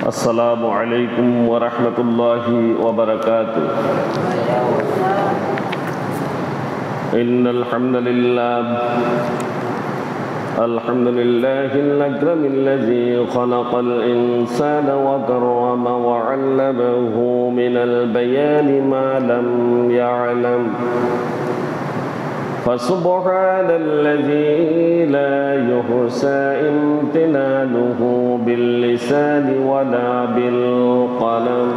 السلام عليكم ورحمة الله وبركاته. إن الحمد لله الأكرم الذي خلق الإنسان وكرم وعلمه من البيان ما لم يعلم، فسبحان الذي لا يحصى امتنانه باللسان ولا بالقلم،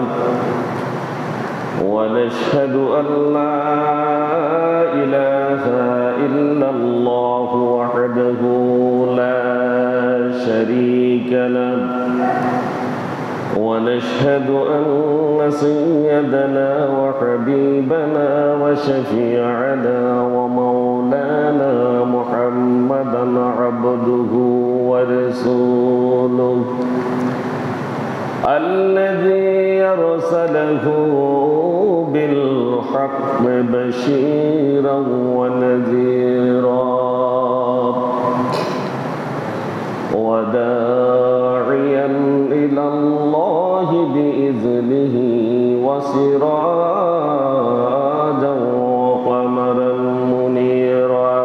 ونشهد أن لا إله إلا الله وحده لا شريك له، ونشهد أن سيدنا وحبيبنا وشفيعنا ومولانا محمدا عبده ورسوله الذي أرسله بالحق بشيرا ونذيرا وداعيا إلى الله بإذنه وسراجا وقمرا منيرا،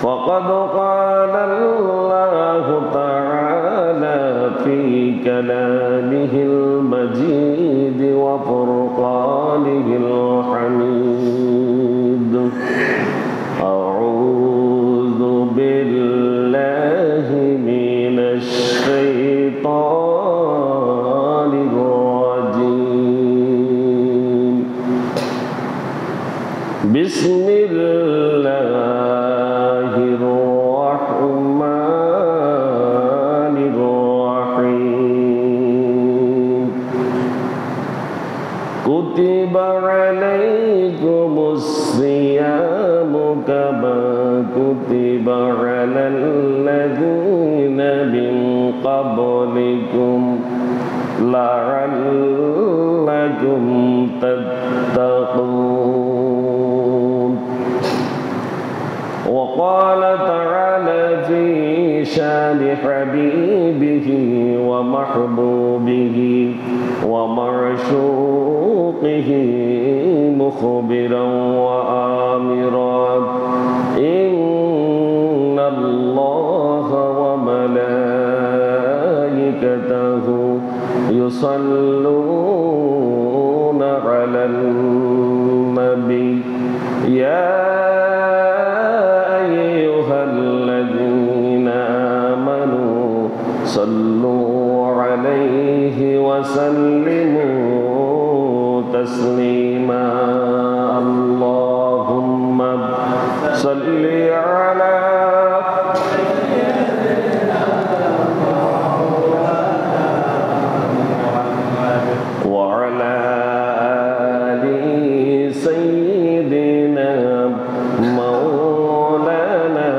فقد قال الله تعالى في كلامه المجيد وفرقانه الحميد: أعوذ بالله من الشيطان الرجيم. بسم الله الرحمن الرحيم. كتب عليكم الصيام كما كتب على الذين من قبلكم لعلكم تتقون. وقال تعالى في شان حبيبه ومحبوبه ومعشوقه مخبرا وآمرا: إن الله وملائكته يصلون على النبي يا أيها الذين آمنوا صلوا عليه وسلموا تسليما. اللهم صل على وعلى آل سيدنا مولانا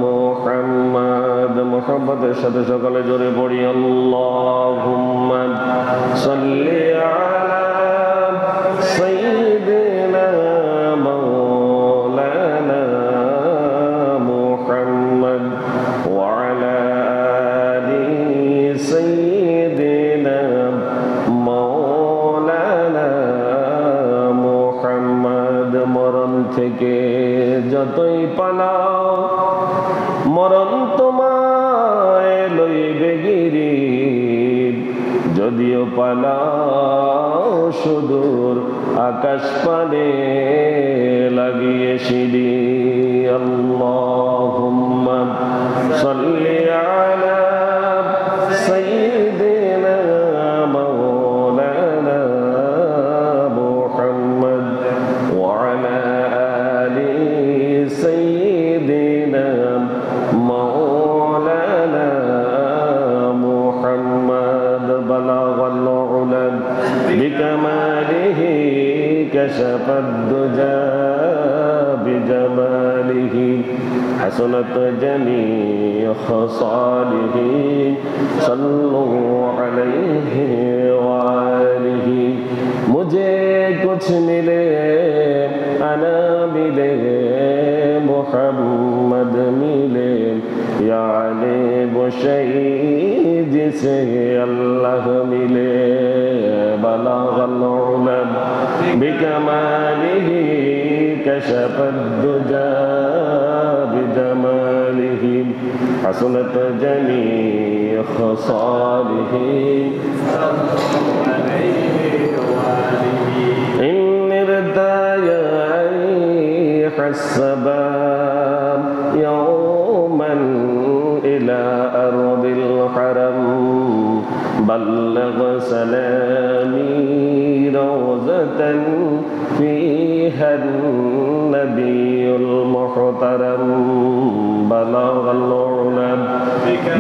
محمد. محبতের সাথে সকালে জোরে পড়ি: আল্লাহুম্মা সাল্লি আলা সাইয়্যিদিনা মাওলানা মুহাম্মদ ওয়া আলা আলি সাইয়্যিদিনা মাওলানা মুহাম্মদ। মরণ থেকে যতই পালাও মরণ তোমায় লইবে গিরি, যদিও পালাও সুদূর আকাশ পানে লাগিয়ে সিঁড়ি। আল্লাহুম্মা সাল্লি আলা সাইয়্যিদিনা মাওলানা মুহাম্মদ ওয়া আলা আলি সাইয়্যিদিনা مولانا محمد. بلغ العلا بكماله كشف الدجى بجماله حسنت جميع خصاله صلوا عليه وآله. मुझे कुछ मिले अना मिले मोहम्मद मिले याने वो शई जिसे अल्लाह मिले बलगल उला बिकमालिही कशफद्दुजा बिजमालिही हसनत जमीअ खसालिही السباب يوما إلى أرض الحرم بلغ سلامي روزة فيها النبي المحترم بلغ العلا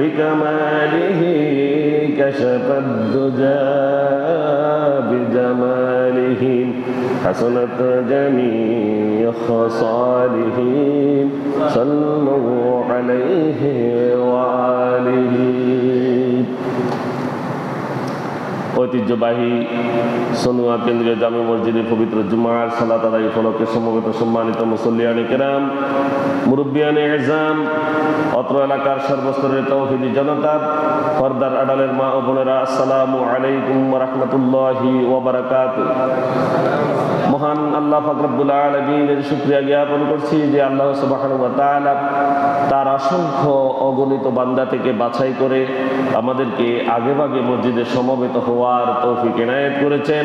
بكماله كشف الدجى بجماله حسنت جميع خصاله صلوا عليه وآله ঐতিহ্যবাহী সোনুয়া কেন্দ্রীয় জামে মসজিদের পবিত্র জুমার সালাত আদায় উপলক্ষে সমবেত সম্মানিত মুসল্লিয়ানে কেরাম, মুরব্বিয়ানে এজাম, অত্র এলাকার সর্বস্তরের তৌহিদি জনতা, পর্দার আড়ালের মা ও বোনেরা, আসসালামু আলাইকুম ওয়া রাহমাতুল্লাহি ওয়া বারাকাতুহু। মহান আল্লাহ পাক রব্বুল আলামিনের শুকরিয়া জ্ঞাপন করছি যে আল্লাহ সুবহানাহু ওয়া তাআলা তার অসংখ্য অগণিত বান্দা থেকে বাছাই করে আমাদেরকে আগেভাগে মসজিদে সমবেত হওয়ার তৌফিক এনায়েত করেছেন,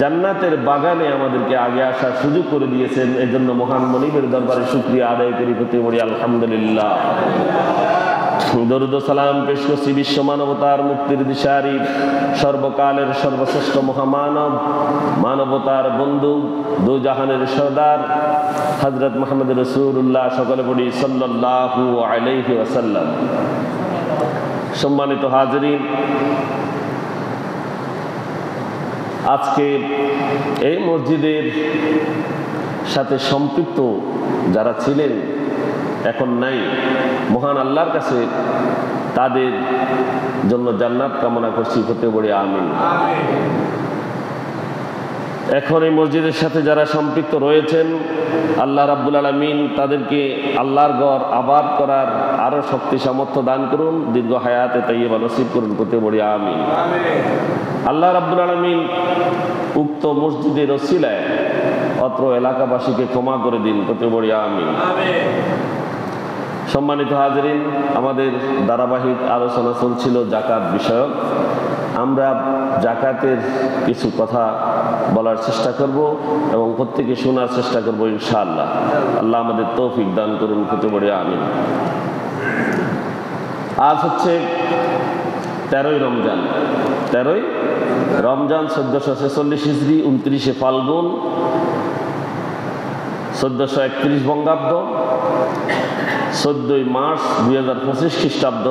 জান্নাতের বাগানে আমাদেরকে আগে আসার সুযোগ করে দিয়েছেন। এজন্য মহান মনিবের দরবারে শুকরিয়া আদায় করি, প্রতি বলি আলহামদুলিল্লাহ। দরুদ ও সালাম পেশ করছি বিশ্ব মানবতার মুক্তির দিশারি, সর্বকালের সর্বশ্রেষ্ঠ মহামানব, মানবতার বন্ধু, দু জাহানের সরদার হযরত মুহাম্মদ রাসূলুল্লাহ, সকলে পড়ি সাল্লাল্লাহু আলাইহি ওয়াসাল্লাম। সম্মানিত হাজিরিন, আজকে এই মসজিদের সাথে সম্পৃক্ত যারা ছিলেন, এখন নাই, মহান আল্লাহর কাছে তাদের জন্য জান্নাত কামনা করছি, হতে বড়ি আমিন। এখন এই মসজিদের সাথে যারা সম্পৃক্ত রয়েছেন, আল্লাহ রাব্বুল আলামিন তাদেরকে আল্লাহর ঘর আবাদ করার আরো শক্তি সামর্থ্য দান করুন, দীর্ঘ হায়াতে তাইয়্যিবা নসিব করুন, হতে বড়ি আমিন। আল্লাহ রাব্বুল আলামিন উক্ত মসজিদের ওসিলায় অত্র এলাকাবাসীকে ক্ষমা করে দিন, হতে বড়ি আমিন। সম্মানিত হাজিরিন, আমাদের ধারাবাহিক আলোচনা চলছিল জাকাত বিষয়ক। আমরা জাকাতের কিছু কথা বলার চেষ্টা করব এবং প্রত্যেকে শোনার চেষ্টা করব ইনশাআল্লাহ। আল্লাহ আমাদের তৌফিক দান করুন, হতে বড়ি আমিন। আজ হচ্ছে 13ই রমজান, 13ই রমজান 1446 হিজরি, 29শে ফাল্গুন 1431 বঙ্গাব্দ, 14ই মার্চ 2025 খ্রিস্টাব্দ।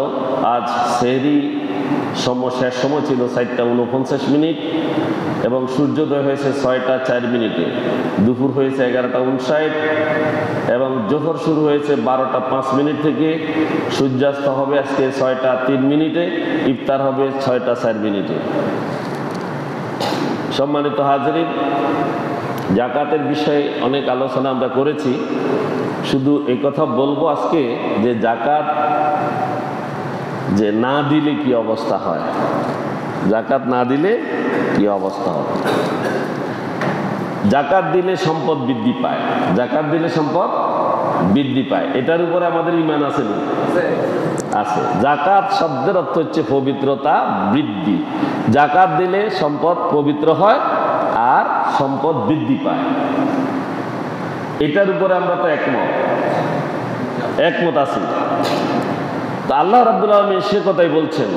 আজ সেহরি শেষ সময় ছিল 4টা 49 এবং সূর্যোদয় হয়েছে 6টা 4 মিনিটে, দুপুর হয়েছে 11টা 59 এবং জোহর শুরু হয়েছে 12টা 5 মিনিট থেকে। সূর্যাস্ত হবে আজকে 6টা 3 মিনিটে, ইফতার হবে 6টা 4 মিনিটে। সম্মানিত হাজিরিন, জাকাতের বিষয়ে অনেক আলোচনা আমরা করেছি। শুধু এই কথা বলবো আজকে যে জাকাত যে না দিলে কি অবস্থা হয়, জাকাত না দিলে কি অবস্থা হয়। জাকাত দিলে সম্পদ বৃদ্ধি পায়, জাকাত দিলে সম্পদ বৃদ্ধি পায়, এটার উপরে আমাদের ঈমান আছে না? আছে। জাকাত শব্দের অর্থ হচ্ছে পবিত্রতা, বৃদ্ধি। জাকাত দিলে সম্পদ পবিত্র হয় আর সম্পদ বৃদ্ধি পায়, এটার উপরে আমরা তো একমত আছি। তো আল্লাহ রাব্বুল আলামিন সে কথাই বলছেন।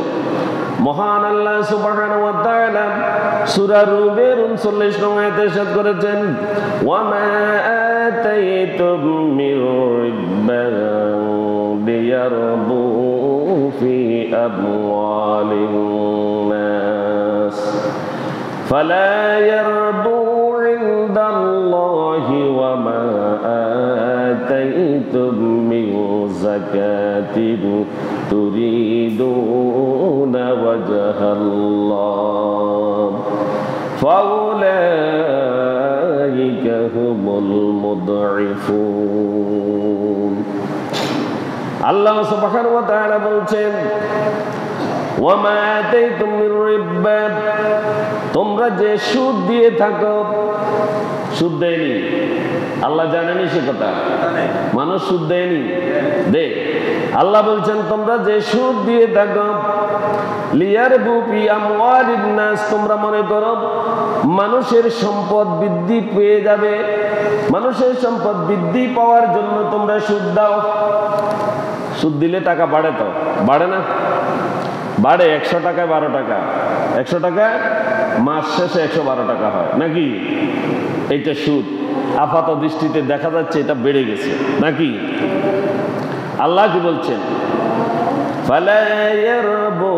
মহান আল্লাহ সুবহানাহু ওয়া তাআলা সূরা রুমের 39 নং আয়াতে ইরশাদ করেছেন, ওয়া মা আতাইতুম মির রিব্বান লিয়ারবু ফি আমওয়ালিন নাস ফালা ইয়ারবু ইনদাল্লাহি ওয়া মা আতাইতুম মিন যাকাতিন তুরিদুনা ওয়াজহাল্লাহ ফাউলাইকা হুমুল মুদঈফুন। আল্লাহ সুবহানাহু ওয়া তাআলা বলছেন ওয়ামা আতাইতুম মির রিবা, তোমরা যে সুদ দিয়ে থাকো, সুদ দেয়নি আল্লাহ জানেনি সে কথা, মানুষ সুদ দেয়নি দে। আল্লাহ বলছেন তোমরা যে সুদ দিয়ে থাকো, লিয়ারবু ফি আমওয়ালিন নাস, তোমরা মনে করো মানুষের সম্পদ বৃদ্ধি পেয়ে যাবে, মানুষের সম্পদ বৃদ্ধি পাওয়ার জন্য তোমরা সুদ দাও। সুদ দিলে টাকা বাড়ে? তো বাড়ে না, বাড়ে। 100 টাকায় 12 টাকা, 100 টাকায় মাস শেষে 112 টাকা হয় নাকি? এইটা সুদ। আপাত দৃষ্টিতে দেখা যাচ্ছে এটা বেড়ে গেছে নাকি? আল্লাহ কি বলছেন? ফালা ইয়ারবু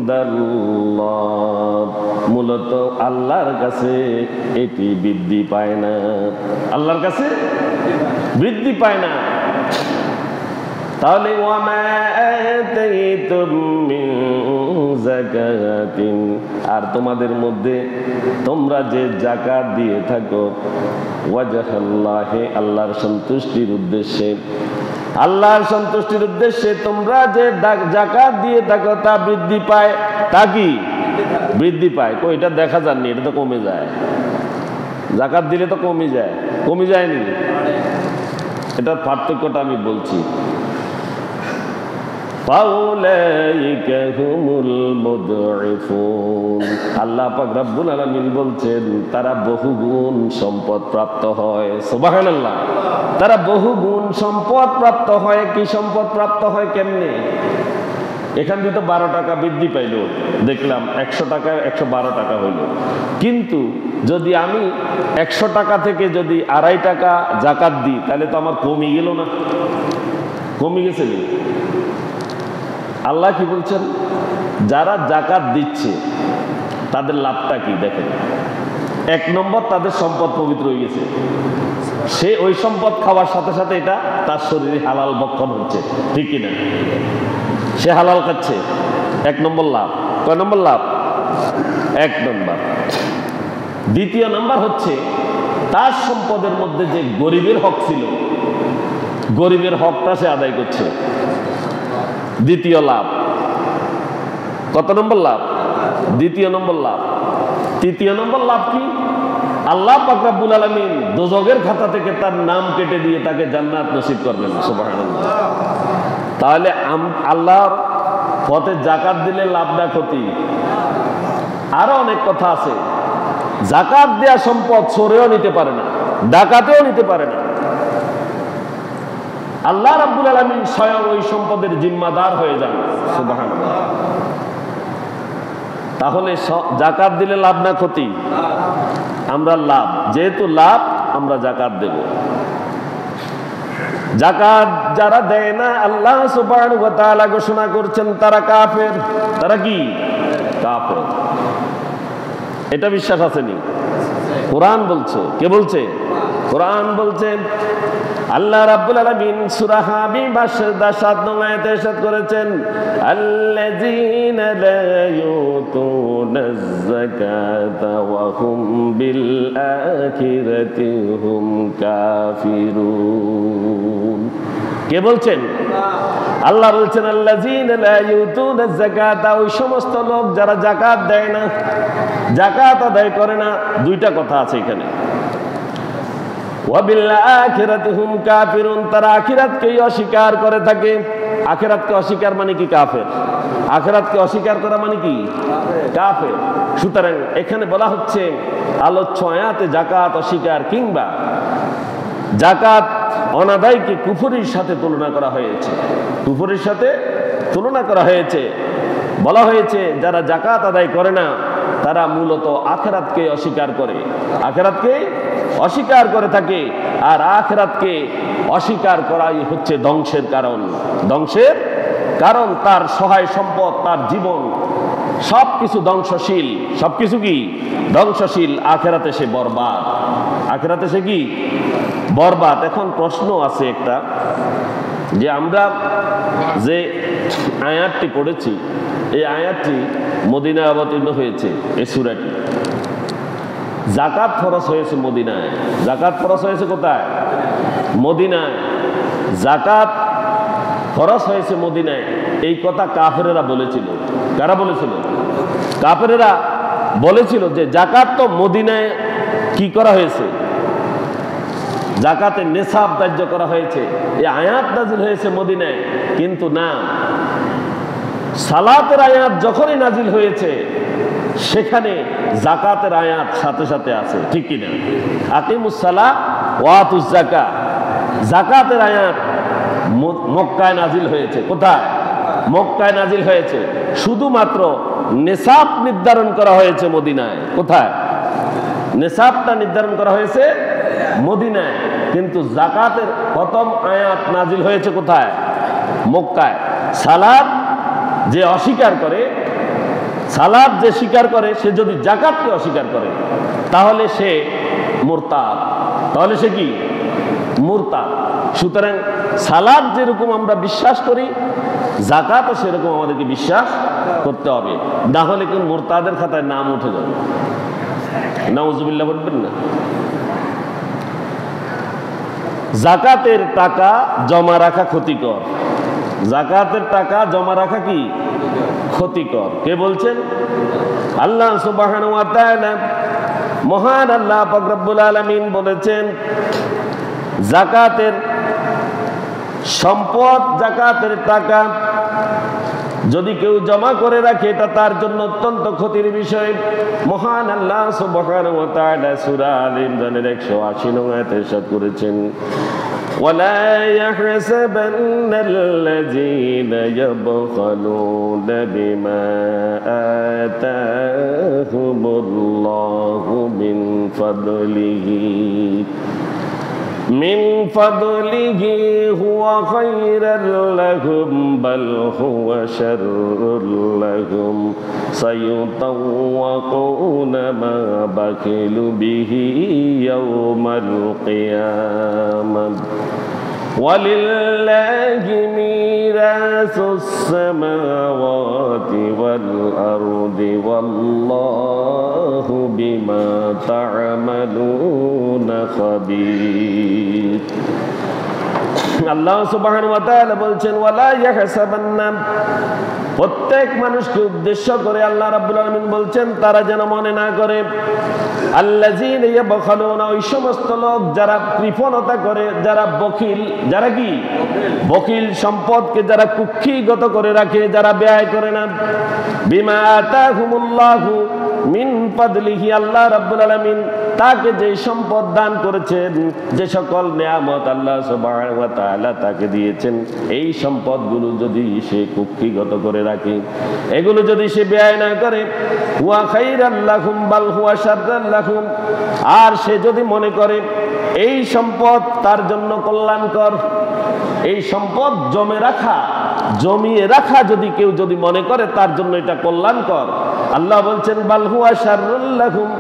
ইনদাল্লাহ, মূলত আল্লাহর কাছে এটি বৃদ্ধি পায় না, আল্লাহর কাছে বৃদ্ধি পায় না। তাহলে ওয়ামা আতাইতুম মিন যাকাতিন, আর তোমাদের মধ্যে তোমরা যে যাকাত দিয়ে থাকো, ওয়াজহাল্লাহি, আল্লাহর সন্তুষ্টির উদ্দেশ্যে, আল্লাহর সন্তুষ্টির উদ্দেশ্যে তোমরা যে যাকাত দিয়ে থাকো তা বৃদ্ধি পায়। তা কি বৃদ্ধি পায়? তো এটা দেখা যায়নি, এটা তো কমে যায়। যাকাত দিলে তো কমে যায়, কমে যায়নি? এটার পার্থক্যটা আমি বলছি। আল্লাহ পাক রব্বুল আলামিন বলছেন তারা বহুগুণ সম্পদ প্রাপ্ত হয়। সুবহানাল্লাহ, তারা বহুগুণ সম্পদ প্রাপ্ত হয়। কি সম্পদ প্রাপ্ত হয়? কেমনে? এখান থেকে তো 12 টাকা বৃদ্ধি পাইল, দেখলাম 100 টাকায় 112 টাকা হইল। কিন্তু যদি আমি 100 টাকা থেকে যদি 2.5 টাকা যাকাত দিই, তাহলে তো আমার কমে গেল না? কমে গেছে না? আল্লাহ কি বলছেন? যারা যাকাত দিচ্ছে তাদের লাভটা কি দেখেন। 1 নম্বর, তাদের সম্পদ পবিত্র হয়ে গেছে, সে ওই সম্পদ খাওয়ার সাথে সাথে এটা তার শরীরে হালাল ভক্ষণ হচ্ছে, ঠিক কিনা? সে হালাল খাচ্ছে, 1 নম্বর লাভ। কয় নম্বর লাভ? 1 নম্বর। দ্বিতীয় নম্বর হচ্ছে তার সম্পদের মধ্যে যে গরিবের হক ছিল, গরিবের হকটা সে আদায় করছে, দ্বিতীয় লাভ। কত নম্বর লাভ? দ্বিতীয় নম্বর লাভ। তৃতীয় নম্বর লাভ কি? আল্লাহ পাক রব্বুল আলামিন দোজখের খাতা থেকে তার নাম কেটে দিয়ে তাকে জান্নাত নসিব করবেন। সুবহানাল্লাহ। তাহলে আল্লাহর পথে যাকাত দিলে লাভ না ক্ষতি? আরো অনেক কথা আছে। যাকাত দেয়া সম্পদ চোরেও নিতে পারে না, ডাকাতেও নিতে পারে না। আল্লাহ রাব্বুল আলামিন স্বয়ং ওই সম্পদের জিম্মাদার হয়ে যান। সুবহানাল্লাহ। তাহলে যাকাত দিলে লাভ না ক্ষতি? আমরা লাভ, যেহেতু লাভ আমরা যাকাত দেব। যাকাত যারা দেয় না, আল্লাহ সুবহানাহু ওয়া তাআলা ঘোষণা করছেন তারা কাফের। তারা কি? কাফের। এটা বিশ্বাস আসেনি? কোরআন বলছে। কে বলছে? কোরআন বলছে। আল্লাহ রাব্বুল আলামিন সূরা হামিম 7 নং আয়াতে ইরশাদ করেছেন, আল্লাযীনা লা ইউতুনাজ যাকাতা ওয়া হুম বিল আখিরাতি হুম কাফিরুন। কে বলছেন? আল্লাহ বলছেন আল্লাযীনা লা ইউতুনাজ যাকাতা, ওই সমস্ত লোক যারা যাকাত দেয় না, যাকাত আদায় করে না। দুইটা কথা আছে এখানে। ওয়াবিল আখিরাতি হুম কাফিরুন, তারা আখিরাতকেই অস্বীকার করে থাকে। আখিরাতকে অস্বীকার মানে কি? কাফের। আখিরাতকে অস্বীকার করা মানে কি? কাফের। সুতরাং এখানে বলা হচ্ছে আলোচ্য আয়াতে যাকাত অস্বীকার কিংবা যাকাত অনাদায়কে কুফরির সাথে তুলনা করা হয়েছে। কুফরির সাথে তুলনা করা হয়েছে। বলা হয়েছে যারা যাকাত আদায় করে না তারা মূলত আখিরাতকে অস্বীকার করে, আখিরাতকে অস্বীকার করে থাকে। আর আখিরাতকে অস্বীকার করাই হচ্ছে ধ্বংসের কারণ। ধ্বংসের কারণ তার সহায় সম্পদ, তার জীবন সবকিছু ধ্বংসশীল। সবকিছু কি? ধ্বংসশীল। আখিরাতে সে বরবাদ। আখিরাতে সে কি? বরবাদ। এখন প্রশ্ন আছে একটা, যে আমরা যে আয়াতটি পড়েছি, এই আয়াতটি মদিনায় অবতীর্ণ হয়েছে। এই সূরাটি যাকাত ফরজ হয়েছে মদিনায়। যাকাত ফরজ হয়েছে কোথায়? মদিনায়। যাকাত ফরজ হয়েছে মদিনায়, এই কথা কাফেরেরা বলেছিল। কারা বলেছিল? কাফেরেরা বলেছিল যে জাকাত তো মদিনায় কি করা হয়েছে, জাকাতের নেশাব ধার্য করা হয়েছে, এই আয়াত নাজিল হয়েছে মদিনায়। কিন্তু না, সালাতের আয়াত যখনই নাজিল হয়েছে সেখানে জাকাতের আয়াত সাথে সাথে আছে, ঠিক কিনা? আকিমুস সালাহ ওয়া আতুজ যাকাত, জাকাতের আয়াত মক্কায় নাজিল হয়েছে। কোথায়? মক্কায় নাজিল হয়েছে। শুধুমাত্র নেশাব নির্ধারণ করা হয়েছে মদিনায়। কোথায়? নেশাবটা নির্ধারণ করা হয়েছে মদিনায়, কিন্তু জাকাতের প্রথম আয়াত নাজিল হয়েছে কোথায়? মক্কায়। সালাত যে অস্বীকার করে, সালাত যে স্বীকার করে, সে যদি জাকাতকে অস্বীকার করে তাহলে সে মুরতাদ। তাহলে সে কি? মুরতাদ। সুতরাং সালাত যেরকম আমরা বিশ্বাস করি, জাকাতও সেরকম আমাদেরকে বিশ্বাস করতে হবে, না হলে কিন্তু মুরতাদের খাতায় নাম উঠে যাবে। নাউজুবিল্লাহ বলবেন না। জাকাতের টাকা জমা রাখা ক্ষতিকর। জাকাতের টাকা জমা রাখা কি ক্ষতিকর? কে বলছেন? আল্লাহ সুবহানাহু ওয়া তাআলা, মহান আল্লাহ পাক রব্বুল আলামিন বলেছেন, জাকাতের সম্পদ, জাকাতের টাকা যদি কেউ জমা করে রাখে এটা তার জন্য অত্যন্ত ক্ষতির বিষয়। মহান আল্লাহ সুবহানাহু ওয়া তাআলা সূরা আল ইমরানের 180 নং আয়াতে ইরশাদ করেছেন, ওয়ালা ইয়াহসাবান্নাল্লাযীনা ইয়াবখালুনা বিমা আতাহুমুল্লাহু মিন ফাদলিহি হুয়া খায়রাল লাহুম বাল হুয়া শাররুল লাহুম সায়ুতাওয়াকুনা মা বাখিলু বিহি ইয়াওমাল কিয়ামাহ ওয়ালিল্লাহি মিরাসুস সামাওয়াতি ওয়াল আরদি ওয়াল্লাহু বিমা তা'মালুনা খাবীর। আল্লাহ সুবহানাহু ওয়া তাআলা বলছেন, ওয়ালা ইয়াহসাবান্না, প্রত্যেক মানুষকে উদ্দেশ্য করে আল্লাহ রাব্বুল আলামিন বলছেন তারা যেন মনে না করে, আল্লাযীনা ইয়াবখালুনা, ওই সমস্ত লোক যারা কৃপণতা করে, যারা বখিল, যারা কি বখিল, সম্পদকে যারা কুক্ষিগত করে রাখে, যারা ব্যয় করে না, বিমা আতাহুমুল্লাহু মিন ফাদলিহি, আল্লাহ রাব্বুল আলামিন তাকে যে সম্পদ দান করেছেন, যে সকল নিয়ামত আল্লাহ সুবহানাহু ওয়া তাআলা তাকে দিয়েছেন, এই সম্পদগুলো যদি সে কুক্ষিগত করে রাখে, এগুলো যদি সে ব্যয় না করে, ওয়া খায়রাল লাহুম বাল হুয়া শাররুল লাহুম, আর সে যদি মনে করে এই সম্পদ তার জন্য কল্যাণকর, এই সম্পদ জমিয়ে রাখা যদি কেউ যদি মনে করে তার জন্য এটা কল্যাণকর, আল্লাহ বলছেন বাল হুয়া শাররুল লাহুম,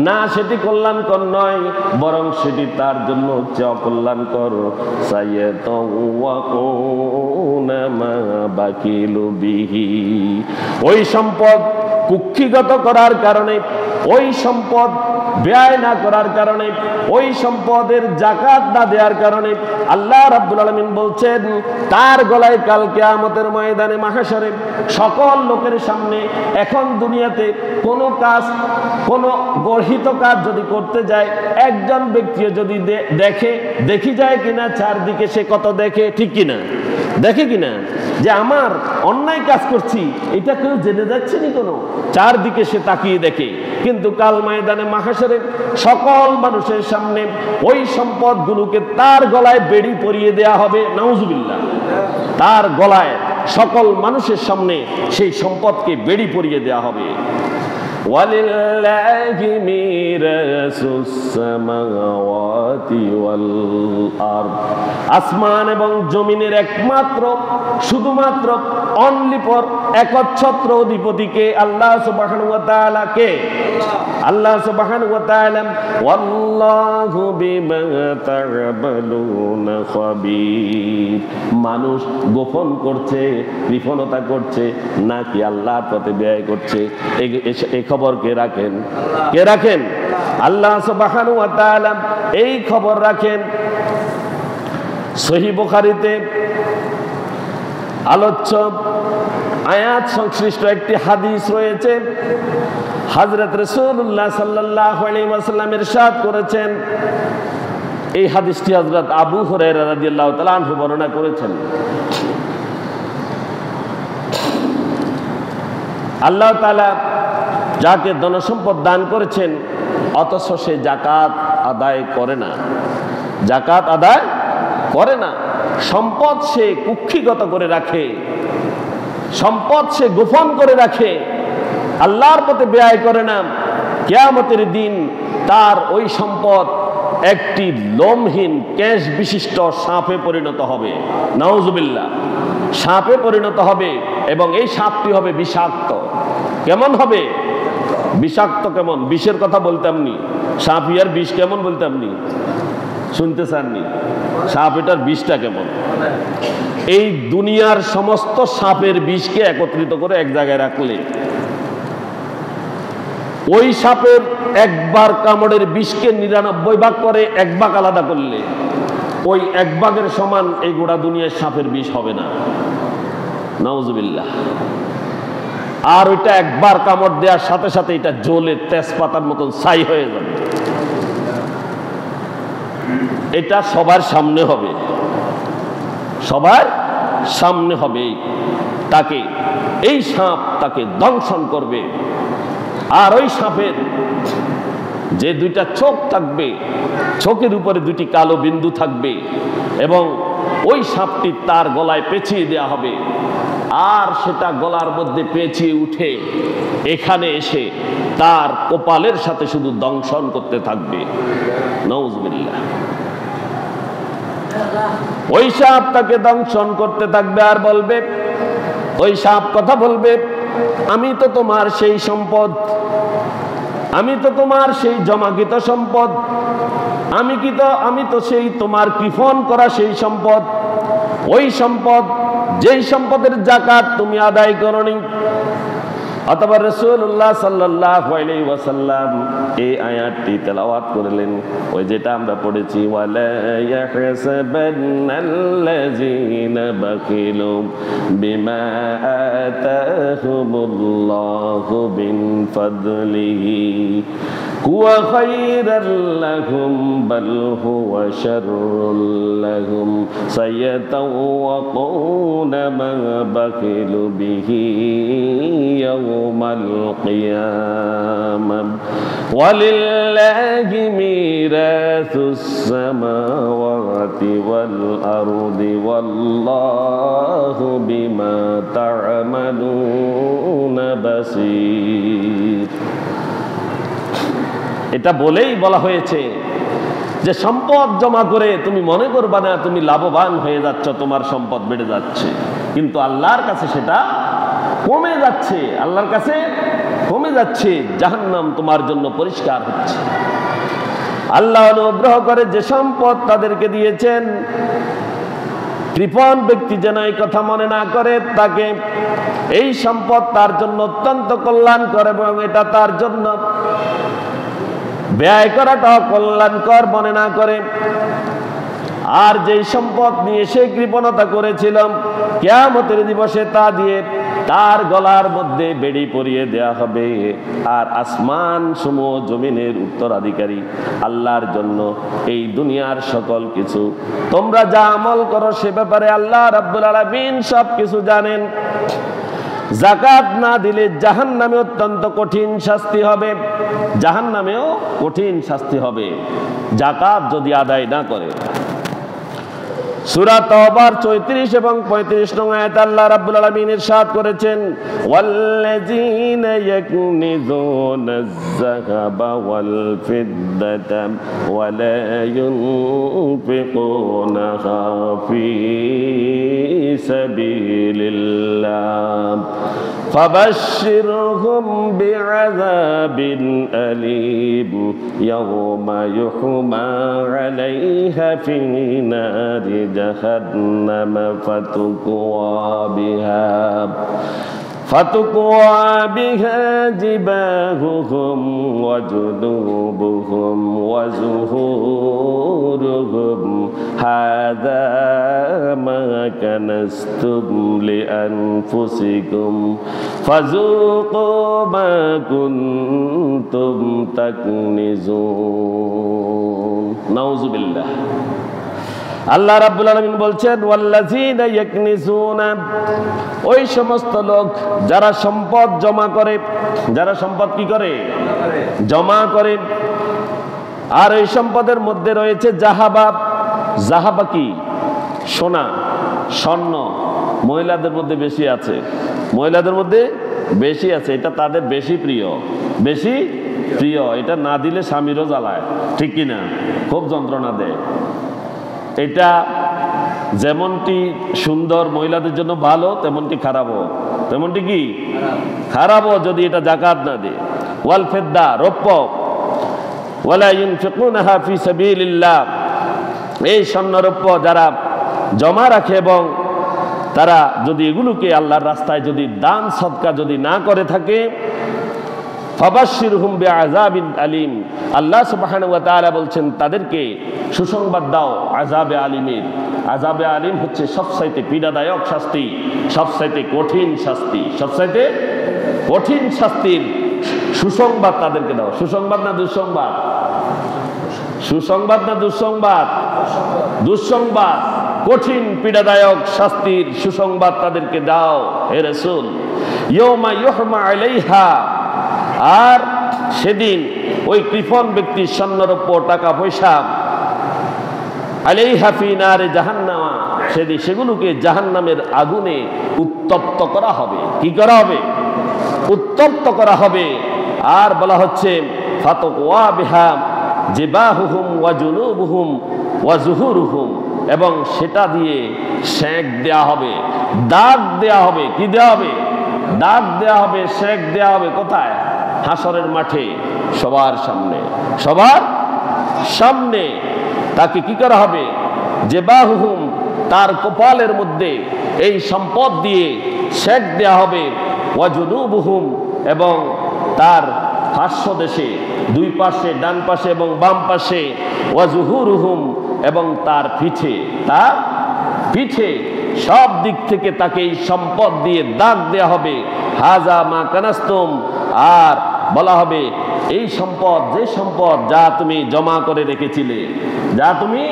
না সেটি কল্যাণকর নয়, বরং সেটি তার জন্য হচ্ছে অকল্যাণকর। সায়াতাওয়াকুনা মা বাকিলু বিহি, ওই সম্পদ কুক্ষিগত করার কারণে, ওই সম্পদ ব্যয় না করার কারণে, ওই সম্পদের জাকাত না দেওয়ার কারণে আল্লাহ রাব্বুল আলামিন বলছেন তার গলায় কাল কিয়ামতের ময়দানে মাহশরে সকল লোকের সামনে, এখন দুনিয়াতে কোনো কাজ, কোনো গর্হিত কাজ যদি করতে যায়, একজন ব্যক্তি যদি দেখি যায় কিনা চারদিকে, সে কত দেখে, ঠিক কিনা? দেখে কিনা যে আমার অন্যায় কাজ করছি এটা কেউ জেনে যাচ্ছে নি, কোনো চারদিকে সে তাকিয়ে দেখে। কিন্তু কাল ময়দানে মাহশরে সকল মানুষের সামনে ওই সম্পদগুলোকে তার গলায় বেড়ি পরিয়ে দেয়া হবে। নাউজুবিল্লাহ, তার গলায় সকল মানুষের সামনে সেই সম্পদকে বেড়ি পরিয়ে দেয়া হবে। ওয়ালিল্লাহি মিরাসুস সামাওয়াতি ওয়াল আরদ, আসমান এবং জমিনের একমাত্র, শুধুমাত্র, অনলি ফর, একচ্ছত্র অধিপতিকে আল্লাহ সুবহানাহু ওয়া তাআলা। কে? আল্লাহ সুবহানাহু ওয়া তাআলা। ওয়াল্লাহু বিমা তা'মালুনা খাবীর, মানুষ গোপন করছে, কৃপণতা করছে নাকি আল্লাহর পথে ব্যয় করছে, এই খবর কে রাখেন? কে রাখেন? আল্লাহ সুবহানাহু ওয়া তাআলা এই খবর রাখেন। সহিহ বুখারীতে আলোচ্য আয়াত সংশ্লিষ্ট একটি হাদিস রয়েছে। হযরত রাসূলুল্লাহ সাল্লাল্লাহু আলাইহি ওয়াসাল্লাম ইরশাদ করেছেন, এই হাদিসটি হযরত আবু হুরায়রা রাদিয়াল্লাহু তাআলা আনহু বর্ণনা করেছেন। আল্লাহ তাআলা যাকে ধনসম্পদ দান করেছেন অথচ সে যাকাত আদায় করে না, যাকাত আদায় করে না। সম্পদ সে কুক্ষিগত করে রাখে, সম্পদ সে গোপন করে রাখে, আল্লাহর পথে ব্যয় করে না। কিয়ামতের দিন তার ওই সম্পদ একটি লোমহীন কেশ বিশিষ্ট সাপে পরিণত হবে। নাউজুবিল্লাহ, সাপে পরিণত হবে এবং এই সাপটি হবে বিষাক্ত। কেমন হবে? বিষাক্ত। কেমন? বিষের কথা বলতাম নি, সাপ ইয়ার বিষ কেমন বলতাম নি, শুনতে চাননি? সাপ এটার বিষটা কেমন? এই দুনিয়ার সমস্ত সাপের বিষকে একত্রিত করে এক জায়গায় রাখলে ওই সাপের একবার কামড়ের বিষকে 99 ভাগ করে এক ভাগ আলাদা করলে ওই এক ভাগের সমান এই গোটা দুনিয়ার সাপের বিষ হবে না। নাউজুবিল্লাহ। আর ওইটা একবার কামড় দেওয়ার সাথে সাথে এটা জ্বলে তেজপাতার মতন ছাই হয়ে যাবে। এটা সবার সামনে হবে, সবার সামনে হবে। তাকে এই সাপ তাকে দংশন করবে। আর ওই সাপের যে দুইটা চোখ থাকবে, চোখের উপরে দুটি কালো বিন্দু থাকবে এবং ওই সাপটি তার গলায় পেঁচিয়ে দেওয়া হবে। আর সেটা গলার মধ্যে পেঁচিয়ে উঠে এখানে এসে তার কপালের সাথে শুধু দংশন করতে থাকবে। নাউজুবিল্লাহ। ওই সাপ তাকে দংশন করতে থাকবে আর বলবে, ওই সাপ কথা বলবে, আমি তো তোমার সেই সম্পদ, আমি তো তোমার সেই জমাকৃত সম্পদ, আমি তো সেই তোমার কৃপণ করা সেই সম্পদ, ওই সম্পদ যেই সম্পদের যাকাত তুমি আদায় করনি। অথবা রাসূলুল্লাহ সাল্লাল্লাহু আলাইহি ওয়াসাল্লাম এই আয়াতটি তেলাওয়াত করলেন, ওই যেটা আমরা পড়েছি, ওয়ালা ইয়াহসাবান্নাল্লাযীনা বাখিলু বিমা আতাহুমুল্লাহু মিন ফাদলিহি হুয়া খায়রাল লাহুম বাল হুয়া শাররুল লাহুম সায়াতাওয়াকুনা মা বাখিলু বিহি ইয়াউমাল কিয়ামাহ ওয়ালিল্লাহি মিরাসুস সামাওয়াতি ওয়াল আরদি ওয়াল্লাহু বিমা তা'মালুনা বাসীর। এটা বলেই বলা হয়েছে যে সম্পদ জমা করে তুমি মনে করবা না তুমি লাভবান হয়ে যাচ্ছ, তোমার সম্পদ বেড়ে যাচ্ছে, কিন্তু আল্লাহর কাছে সেটা কমে যাচ্ছে, আল্লাহর কাছে কমে যাচ্ছে। জাহান্নাম তোমার জন্য পরিষ্কার হচ্ছে। আল্লাহ অনুগ্রহ করে যে সম্পদ তাদেরকে দিয়েছেন, কৃপণ ব্যক্তি যেন এই কথা মনে না করে, তাকে এই সম্পদ তার জন্য অত্যন্ত কল্যাণকর এবং এটা তার জন্য ব্যয় করাটা কল্যাণকর মনে না করে। আর যেই সম্পদ নিয়ে সে কৃপণতা করেছিল, কিয়ামতের দিবসে তা দিয়ে তার গলার মধ্যে বেড়ি পরিয়ে দেয়া হবে। আর আসমান সমূহ জমিনের উত্তরাধিকারী আল্লাহর জন্য এই দুনিয়ার সকল কিছু। তোমরা যা আমল করো সে ব্যাপারে আল্লাহ রাব্বুল আলামিন সব কিছু জানেন। যাকাত না দিলে জাহান্নামে অত্যন্ত কঠিন শাস্তি হবে, জাহান্নামেও কঠিন শাস্তি হবে যাকাত যদি আদায় না করে। সূরা তাওবার 34 এবং 35 নং আয়াতে আল্লাহ রাব্বুল আলামিন ইরশাদ করেছেন, ওয়াল্লাযীনা ইয়াকনিজুনাজ যাহাবা ওয়াল ফিদ্দাতা ওয়া লা ইউনফিকুনাহা ফী সাবিলিল্লাহ ফাবাশশিরহুম বিআযাবিন আলীম ইয়াওমা ইউহমা আলাইহা ফী নারি জাহান্নাম ফাতুকওয়া বিহা فتقوى بها جباههم وجنوبهم وظهورهم هذا ما كنزتم لأنفسكم فذوقوا ما كنتم تكنزون نعوذ بالله আল্লাহ রাব্বুল আলামিন বলছেন ওয়াল্লাযীনা ইয়াকনিজুনা, ওই সমস্ত লোক যারা সম্পদ জমা করে, যারা সম্পদ কি করে? জমা করে। আর এই সম্পদের মধ্যে রয়েছে জাহাবা। জাহাবা কি? সোনা, স্বর্ণ। মহিলাদের মধ্যে বেশি আছে, মহিলাদের মধ্যে বেশি আছে, এটা তাদের বেশি প্রিয়, বেশি প্রিয়। এটা না দিলে স্বামীরও জ্বালায়, ঠিক কিনা? খুব যন্ত্রণা দেয়। এটা যেমনটি সুন্দর মহিলাদের জন্য ভালো, তেমনটি খারাপও। তেমনটি কি? খারাপও যদি এটা যাকাত না দেয়। ওয়াল ফিদ্দা, রৌপ্য, ওয়ালা ইউনফিকুনাহা ফি সাবিলিল্লাহ, এই স্বর্ণ রৌপ্য যারা জমা রাখে এবং তারা যদি এগুলোকে আল্লাহর রাস্তায় যদি দান সদকা যদি না করে থাকে, ফাবাশশিরহুম বিআযাবিন আলীম, আল্লাহ সুবহানাহু ওয়া তাআলা বলছেন তাদেরকে সুসংবাদ দাও আযাবে আলীমের। আযাবে আলীম হচ্ছে সবচাইতে পীড়াদায়ক শাস্তি, সবচাইতে কঠিন শাস্তি, সবচাইতে কঠিন শাস্তির সুসংবাদ তাদেরকে দাও। সুসংবাদ না দুঃসংবাদ? সুসংবাদ না দুঃসংবাদ? দুঃসংবাদ। কঠিন পীড়াদায়ক শাস্তির সুসংবাদ তাদেরকে দাও হে রাসূল। ইয়াউমা ইউহমা আলাইহা, আর সেদিন ওই কৃপণ ব্যক্তির স্বর্ণরৌপ্য টাকা পয়সা আলাইহা ফি নারে জাহান্নামা, সেদিন সেগুলোকে জাহান্নামের আগুনে উত্তপ্ত করা হবে। কি করা হবে? উত্তপ্ত করা হবে। আর বলা হচ্ছে ফাতাকওয়া বিহা জিবাহুহুম ওয়া জুনুবুহুম ওয়া যুহুরুহুম, এবং সেটা দিয়ে সেক দেয়া হবে, দাগ দেয়া হবে। কি দেয়া হবে? দাগ দেয়া হবে, সেক দেয়া হবে। কোথায়? হাসরের মাঠে, সবার সামনে, সবার সামনে তাকে কি করা হবে? জিবাহুহুম, তার কপালের মধ্যে এই সম্পদ দিয়ে সেক দেয়া হবে। ওয়া জুনুবুহুম, এবং তার পার্শ্বদেশে, দুই পাশে, ডান পাশে এবং বাম পাশে। ওয়া যুহুরুহুম, এবং তার পিঠে, তার পিঠে সব দিক থেকে তাকে এই সম্পদ দিয়ে দাগ দেয়া হবে। হাজা মা কানাস্তুম, আর বলা হবে এই সম্পদ, যে সম্পদ যা তুমি জমা করে রেখেছিলে, যা তুমি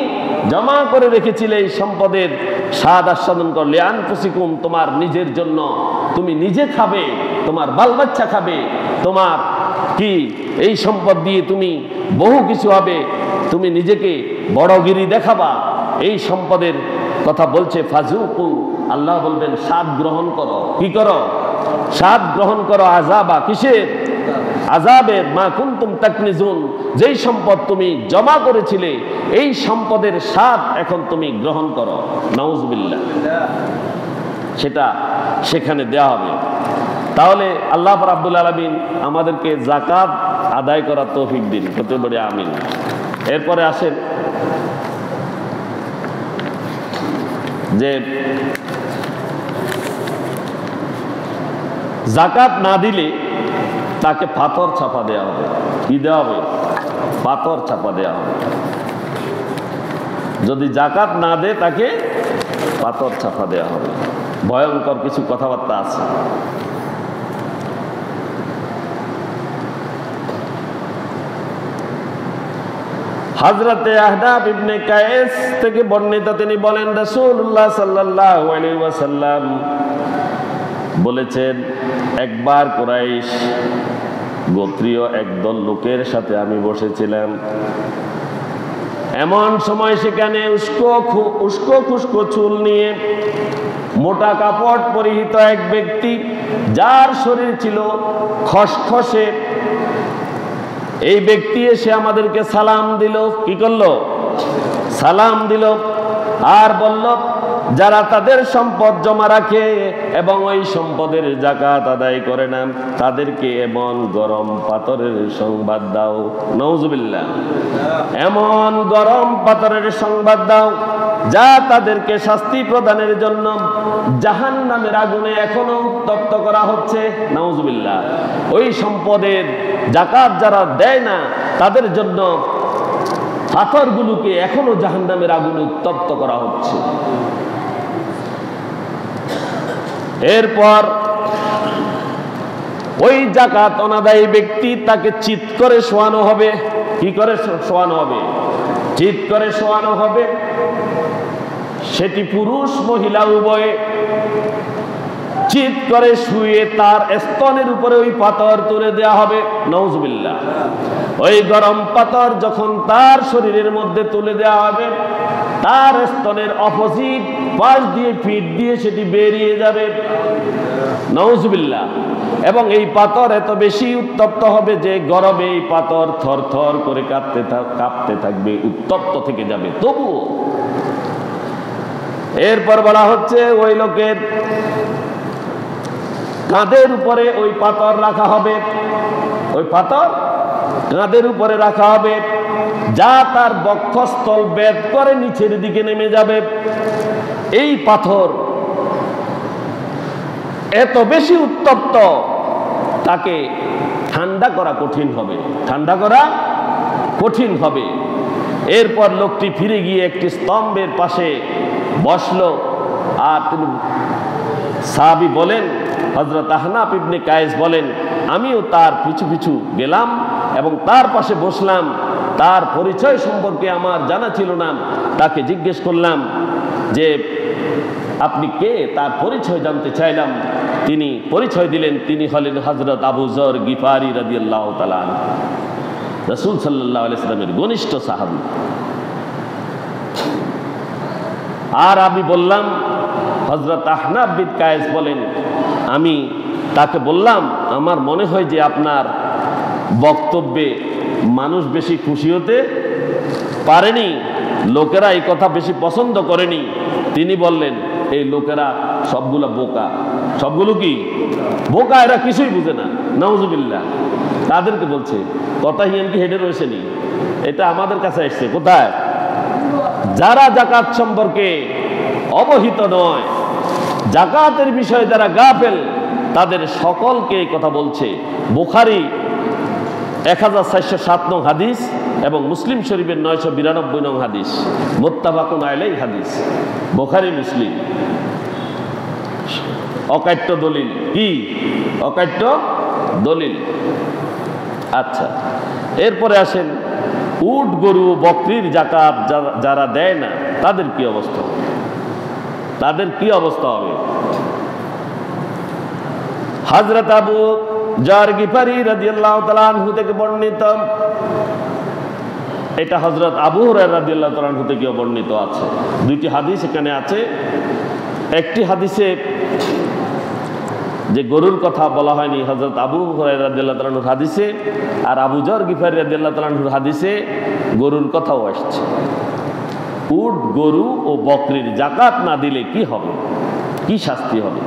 জমা করে রেখেছিলে, এই সম্পদের স্বাদ আস্বাদন করলে আনফুসিকুম, তোমার নিজের জন্য, তুমি নিজে খাবে, তোমার বাল বাচ্চা খাবে, তোমার কি এই সম্পদ দিয়ে তুমি বহু কিছু হবে, তুমি নিজেকে বড়গিরি দেখাবা। এই সম্পদের কথা বলছে ফাজুকু, আল্লাহ বলবেন স্বাদ গ্রহণ করো। কি করো? স্বাদ গ্রহণ করো। আযাবা, কিসের? আযাবের। মা কুনতুম তাকনিজুন, যেই সম্পদ তুমি জমা করেছিলে, এই সম্পদের স্বাদ এখন তুমি গ্রহণ করো। নাউজুবিল্লাহ। সেটা সেখানে দেয়া হবে। তাহলে আল্লাহ রাব্বুল আলামিন আমাদেরকে যাকাত আদায় করার তৌফিক দিন, হতে পারে আমিন। এরপরে আসেন যে যাকাত না দিলে তাকে পাথর ছাপা দেয়া হবে। কি দেওয়া হবে? পাথর ছাপা দেয়া হবে। যদি যাকাত না দেয় তাকে পাথর ছাপা দেয়া হবে। ভয়ঙ্কর কিছু কথাবার্তা আছে। হযরতে আহনাব ইবনে কায়েস থেকে বর্ণিত, তিনি বলেন রাসূলুল্লাহ সাল্লাল্লাহু আলাইহি ওয়াসাল্লাম বলেছেন, একবার কুরাইশ গোত্রীয় একদল লোকের সাথে আমি বসেছিলাম। এমন সময় সেখানে উস্কো খুস্কো চুল নিয়ে মোটা কাপড় পরিহিত এক ব্যক্তি, যার শরীর ছিল খসখসে, এই ব্যক্তি এসে আমাদেরকে সালাম দিল। কি করলো? সালাম দিল। আর বলল যারা তাদের সম্পদ জমা রাখে এবং ওই সম্পদের যাকাত আদায় করে না, তাদেরকে এমন গরম পাথরের সংবাদ দাও, নাউজুবিল্লাহ, এমন গরম পাথরের সংবাদ দাও যা তাদেরকে শাস্তি প্রদানের জন্য জাহান্নামের আগুনে এখনো উত্তপ্ত করা হচ্ছে, নাউজুবিল্লাহ। ওই সম্পদের যাকাত যারা দেয় না তাদের জন্য পাথরগুলোকে এখনো জাহান্নামের আগুনে উত্তপ্ত করা হচ্ছে। এরপর ওই যাকাত অনাদায়ী ব্যক্তি তাকে চিৎ করে শোয়ানো হবে। কি করে শোয়ানো হবে? চিৎ করে শোয়ানো হবে। সেটি পুরুষ মহিলা উভয়ে। চিৎ করে শুয়ে তার স্তনের উপরে ওই পাথর তুলে দেওয়া হবে, নাউজুবিল্লাহ। ওই গরম পাথর যখন তার শরীরের মধ্যে তুলে দেওয়া হবে, তার স্তনের অপোজিট পাশ দিয়ে পিঠ দিয়ে সেটি বেরিয়ে যাবে, নাউজুবিল্লাহ। এবং এই পাথর এত বেশি উত্তপ্ত হবে যে গরমে এই পাথর থরথর করে কাঁপতে থাকবে, উত্তপ্ত থেকে যাবে। তবুও এরপর বলা হচ্ছে ওই লোকের কাঁধের উপরে ওই পাথর রাখা হবে। ওই পাথর কাঁধের উপরে রাখা হবে, যা তার বক্ষস্থল ভেদ করে নিচের দিকে নেমে যাবে। এই পাথর এত বেশি উত্তপ্ত, তাকে ঠান্ডা করা কঠিন হবে, ঠান্ডা করা কঠিন হবে। এরপর লোকটি ফিরে গিয়ে একটি স্তম্ভের পাশে বসলো। আর তিনি সাহাবী বলেন, হযরত আহনাফ ইবনে কায়েস বলেন, আমিও তার পিছু পিছু গেলাম এবং তার পাশে বসলাম। তার পরিচয় সম্পর্কে আমার জানা ছিল না। তাকে জিজ্ঞেস করলাম যে আপনি কে, তার পরিচয় জানতে চাইলাম। তিনি পরিচয় দিলেন, তিনি হলেন হযরত আবু যর গিফারি রাদিয়াল্লাহু তাআলা আনহু, রাসূল সাল্লাল্লাহু আলাইহি সাল্লামের ঘনিষ্ঠ সাহাবী। আর আমি বললাম, হযরত আহনাফ বিন কায়েস বলেন, আমি তাকে বললাম, আমার মনে হয় যে আপনার বক্তব্যে মানুষ বেশি খুশি হতে পারেনি, লোকেরা এই কথা বেশি পছন্দ করেনি। তিনি বললেন, এই লোকেরা সবগুলো বোকা। সবগুলো কি বোকা? এরা কিছুই বুঝে না, নাউজুবিল্লাহ। তাদেরকে বলছে, কথা হিয়ান কি হেডে রয়েছে নি? এটা আমাদের কাছে এসছে কোথায়? যারা যাকাত সম্পর্কে অবহিত নয়, যাকাতের বিষয়ে যারা গাফেল, তাদের সকলকে এই কথা বলছে। বুখারী 1407 নং হাদিস এবং মুসলিম শরীফের 992 নং হাদিস, মুত্তাফাকুন আলাইহি হাদিস, বুখারী মুসলিম। অকাট্য দলিল। কি অকাট্য দলিল? আচ্ছা, এরপরে আসেন উট, গরু, বকরির যাকাত যারা দেয় না তাদের কি অবস্থা? তাদের কি অবস্থা হবে? হযরত আবু যর গিফারি রাদিয়াল্লাহু তাআলা আনহু থেকে বর্ণিত, এটা হযরত আবু হুরায়রা রাদিয়াল্লাহু তাআলা আনহু থেকে বর্ণিত আছে। দুইটি হাদিস এখানে আছে। একটি হাদিসে যে গরুর কথা বলা হয়নি হযরত আবু হুরায়রা রাদিয়াল্লাহু তাআলা আনহুর হাদিসে, আর আবু যর গিফারি রাদিয়াল্লাহু তাআলা আনহুর হাদিসে গরুর কথাও আসছে। উট, গরু ও বকরির যাকাত না দিলে কি হবে, কি শাস্তি হবে?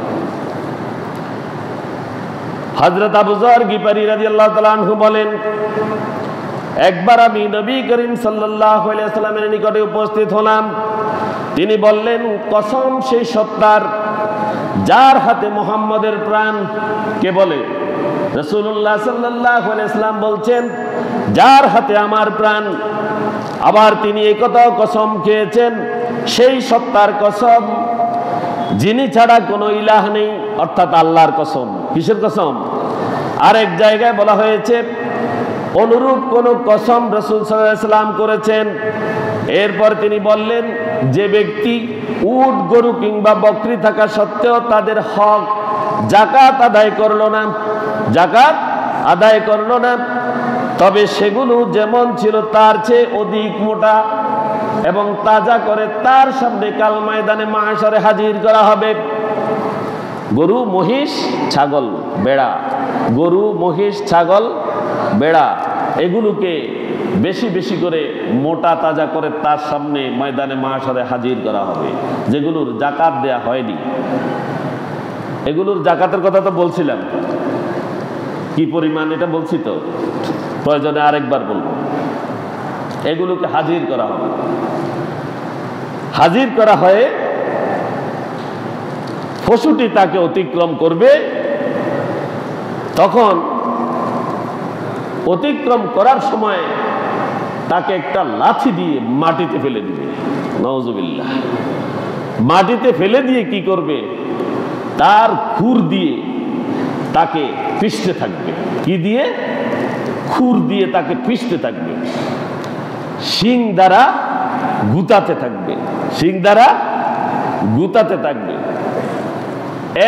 হযরত আবু যর গিফারি রাদিয়াল্লাহু তাআলা আনহু বলেন, একবার আমি নবী করিম সাল্লাল্লাহু আলাইহি ওয়াসাল্লামের নিকটে উপস্থিত হলাম। তিনি বললেন, কসম সেই সত্তার যার হাতে মুহাম্মদের প্রাণ। কে বলে? রাসূলুল্লাহ সাল্লাল্লাহু আলাইহি ওয়াসাল্লাম বলছেন, যার হাতে আমার প্রাণ। আবার তিনি এই কথাও কসম খেয়েছেন, সেই সত্তার কসম যিনি ছাড়া কোনো ইলাহ নেই, অর্থাৎ আল্লাহর কসম। কিসের কসম? আরেক জায়গায় বলা হয়েছে অনুরূপ কোন কসম রাসূল সাল্লাল্লাহু আলাইহি ওয়াসাল্লাম করেছেন। এরপর তিনি বললেন, যে ব্যক্তি উট, গরু কিংবা বকরি থাকা সত্ত্বেও তাদের হক যাকাত আদায় করলো না, যাকাত আদায় করলো না, তবে সেগুলো যেমন ছিল তার চেয়ে অধিক মোটা এবং তাজা করে তার সামনে কাল ময়দানে মাহশরে হাজির করা হবে। গরু, মহিষ, ছাগল, বেড়া, গরু, মহিষ, ছাগল, বেড়া, এগুলোকে বেশি বেশি করে মোটা তাজা করে তার সামনে ময়দানে মাহশরে হাজির করা হবে, যেগুলোর জাকাত দেয়া হয়নি। এগুলোর জাকাতের কথা তো বলছিলাম, কি পরিমাণ এটা বলছি, তো প্রয়োজনে আরেকবার বলবো। এগুলোকে হাজির করা হবে। হাজির করা হয়ে পশুটি তাকে অতিক্রম করবে, তখন অতিক্রম করার সময় তাকে একটা লাঠি দিয়ে মাটিতে ফেলে দিবে। নাউজুবিল্লাহ। মাটিতে ফেলে দিয়ে কি করবে? তার খুর দিয়ে তাকে পিষতে থাকবে। কি দিয়ে? খুর দিয়ে তাকে পিষতে থাকবে, শিং দ্বারা গুতাতে থাকবে, শিং দ্বারা গুতাতে থাকবে।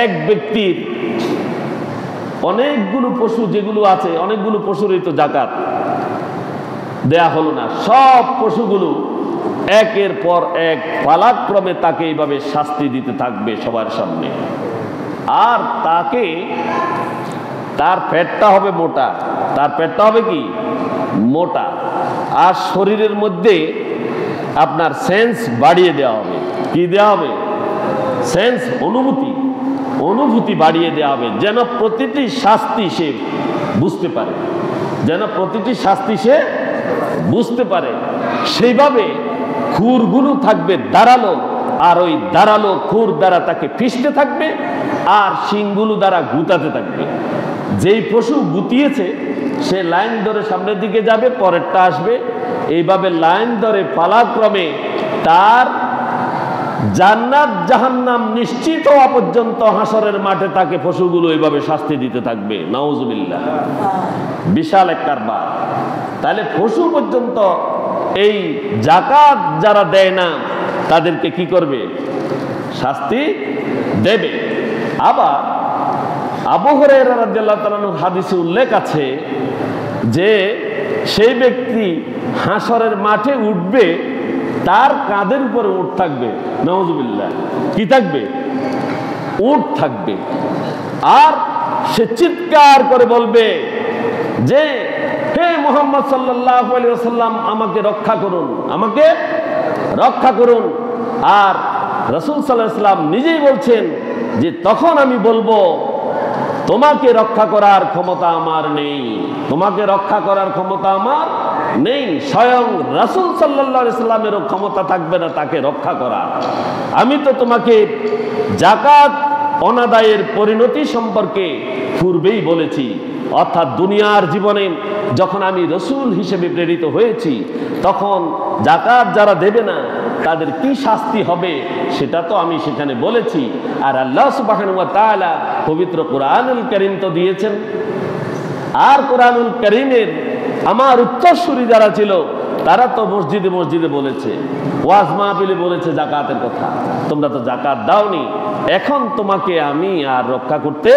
এক ব্যক্তির অনেকগুলো পশু যেগুলো আছে, অনেকগুলো পশুরই তো জাকাত দেয়া হলো না, সব পশুগুলো একের পর এক পালাক্রমে তাকে এইভাবে শাস্তি দিতে থাকবে সবার সামনে। আর তাকে, তার পেটটা হবে মোটা, তার পেটটা হবে কি? মোটা। আর শরীরের মধ্যে আপনার সেন্স বাড়িয়ে দেওয়া হবে। কি দেওয়া হবে? সেন্স, অনুভূতি বাড়িয়ে দেওয়া হবে, যেন প্রতিটি শাস্তি সে বুঝতে পারে, যেন প্রতিটি শাস্তি সে বুঝতে পারে। সেইভাবে খুরগুলো থাকবে দাঁড়ালো, আর ওই দাঁড়ালো খুর দ্বারা তাকে পিষতে থাকবে, আর শিংগুলো দ্বারা গুতাতে থাকবে। যেই পশু গুতিয়েছে সে লাইন ধরে সামনের দিকে যাবে, পরেরটা আসবে, এইভাবে লাইন ধরে পালাক্রমে তার জান্নাত জাহান্নাম নিশ্চিত হওয়া পর্যন্ত হাসরের মাঠে তাকে পশুগুলো এইভাবে শাস্তি দিতে থাকবে। নাউজুবিল্লাহ। বিশাল এক কারবার। তাহলে পশু পর্যন্ত এই জাকাত যারা দেয় না তাদেরকে কি করবে? শাস্তি দেবে। আবার আবু হুরায়রা রাদিয়াল্লাহু তাআলা আনহু হাদিসে উল্লেখ আছে যে সেই ব্যক্তি হাসরের মাঠে উঠবে, তার কাঁধের উপরে উট থাকবে। নাউজুবিল্লাহ। কি থাকবে? উট থাকবে। আর সে চিৎকার করে বলবে যে, হে মুহাম্মদ সাল্লাল্লাহু আলাইহি ওয়াসাল্লাম, আমাকে রক্ষা করুন, আমাকে রক্ষা করুন। আর রাসূল সাল্লাল্লাহু আলাইহি ওয়াসাল্লাম নিজেই বলছেন যে তখন আমি বলবো, তোমাকে রক্ষা করার ক্ষমতা আমার নেই, তোমাকে রক্ষা করার ক্ষমতা আমার নেই। স্বয়ং রাসূল সাল্লাল্লাহু আলাইহি ওয়াসাল্লামেরও ক্ষমতা থাকবে না তাকে রক্ষা করা। আমি তো তোমাকে জাকাত অনাদায়ের পরিণতি সম্পর্কে পূর্বেই বলেছি, অর্থাৎ দুনিয়ার জীবনে যখন আমি রাসূল হিসেবে প্রেরিত হয়েছি, তখন জাকাত যারা দেবে না তাদের কি শাস্তি হবে সেটা তো আমি সেখানে বলেছি। আর আল্লাহ সুবহানাহু ওয়া তাআলা পবিত্র কোরআনুল কারীম তো দিয়েছেন। আর কোরআনুল কারীমের আমার উত্তরসূরি যারা ছিল তারা তো মসজিদে মসজিদে বলেছে, ওয়াজ মাহফিলে বলেছে জাকাতের কথা। তোমরা তো জাকাত দাওনি, এখন তোমাকে আমি আর রক্ষা করতে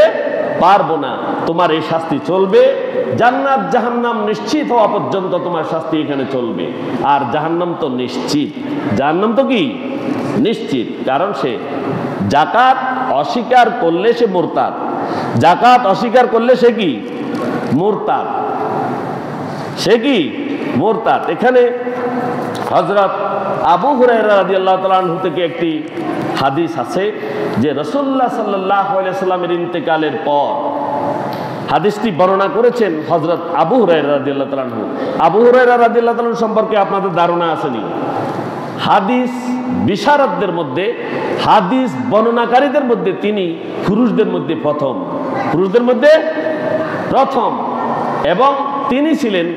পারবো না, তোমার এই শাস্তি চলবে। জান্নাত জাহান্নাম নিশ্চিত হওয়া পর্যন্ত তোমার শাস্তি এখানে চলবে। আর জাহান্নাম তো নিশ্চিত, জাহান্নাম তো কি নিশ্চিত, কারণ সে জাকাত অস্বীকার করলে সে মুরতাদ, জাকাত অস্বীকার করলে সে কি মুরতাদ, সে কি মুরতাদ। এখানে হযরত আবু হুরায়রা রাদিয়াল্লাহু তাআলা আনহু থেকে একটি হাদিস আছে যে রাসূলুল্লাহ সাল্লাল্লাহু আলাইহি ওয়াসাল্লামের ইন্তেকালের পর হাদিসটি বর্ণনা করেছেন হযরত আবু হুরায়রা রাদিয়াল্লাহু তাআলা আনহু। আবু হুরায়রা রাদিয়াল্লাহু তাআলা আনহু সম্পর্কে আপনাদের ধারণা আসেনি? হাদিস বিশারদদের মধ্যে, হাদিস বর্ণনাকারীদের মধ্যে তিনি পুরুষদের মধ্যে প্রথম, পুরুষদের মধ্যে প্রথম। এবং তিনি ছিলেন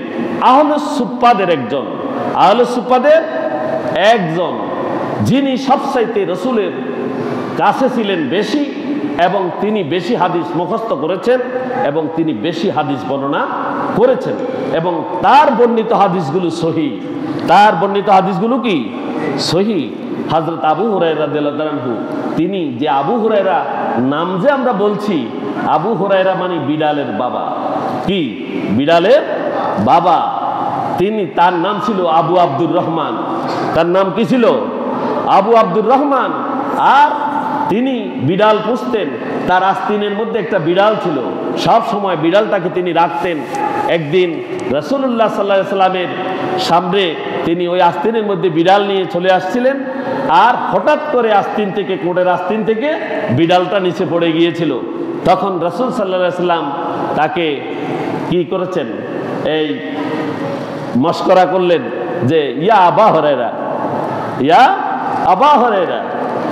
আহলুস সুফফাদের একজন, আহলুস সুফফাদের একজন, যিনি সবচাইতে রাসূলের কাছে ছিলেন বেশি, এবং তিনি বেশি হাদিস মুখস্থ করেছেন, এবং তিনি বেশি হাদিস বর্ণনা করেছেন, এবং তার বর্ণিত হাদিসগুলো সহিহ, তার বর্ণিত হাদিসগুলো কি সহিহ। হযরত আবু হুরায়রা রাদিয়াল্লাহু তাআলা আনহু, তিনি যে আবু হুরায়রা নাম যে আমরা বলছি, আবু হুরায়রা মানে বিলালের বাবা। কি বিলালের বাবা? তিনি, তার নাম ছিল আবু আব্দুর রহমান। তার নাম কি ছিল? আবু আব্দুর রহমান। আর তিনি বিড়াল পুষতেন, তার আস্তিনের মধ্যে একটা বিড়াল ছিল, সব সময় বিড়ালটাকে তিনি রাখতেন। একদিন রাসূলুল্লাহ সাল্লাল্লাহু আলাইহি সাল্লামের সামনে তিনি ওই আস্তিনের মধ্যে বিড়াল নিয়ে চলে আসছিলেন, আর হঠাৎ করে আস্তিন থেকে, কোটের আস্তিন থেকে বিড়ালটা নিচে পড়ে গিয়েছিল। তখন রাসূল সাল্লাল্লাহু আলাইহি সাল্লাম তাকে কি করেছেন, এই মশকরা করলেন যে ইয়া আবা হুরায়রা, ইয়া আবা হুরায়রা।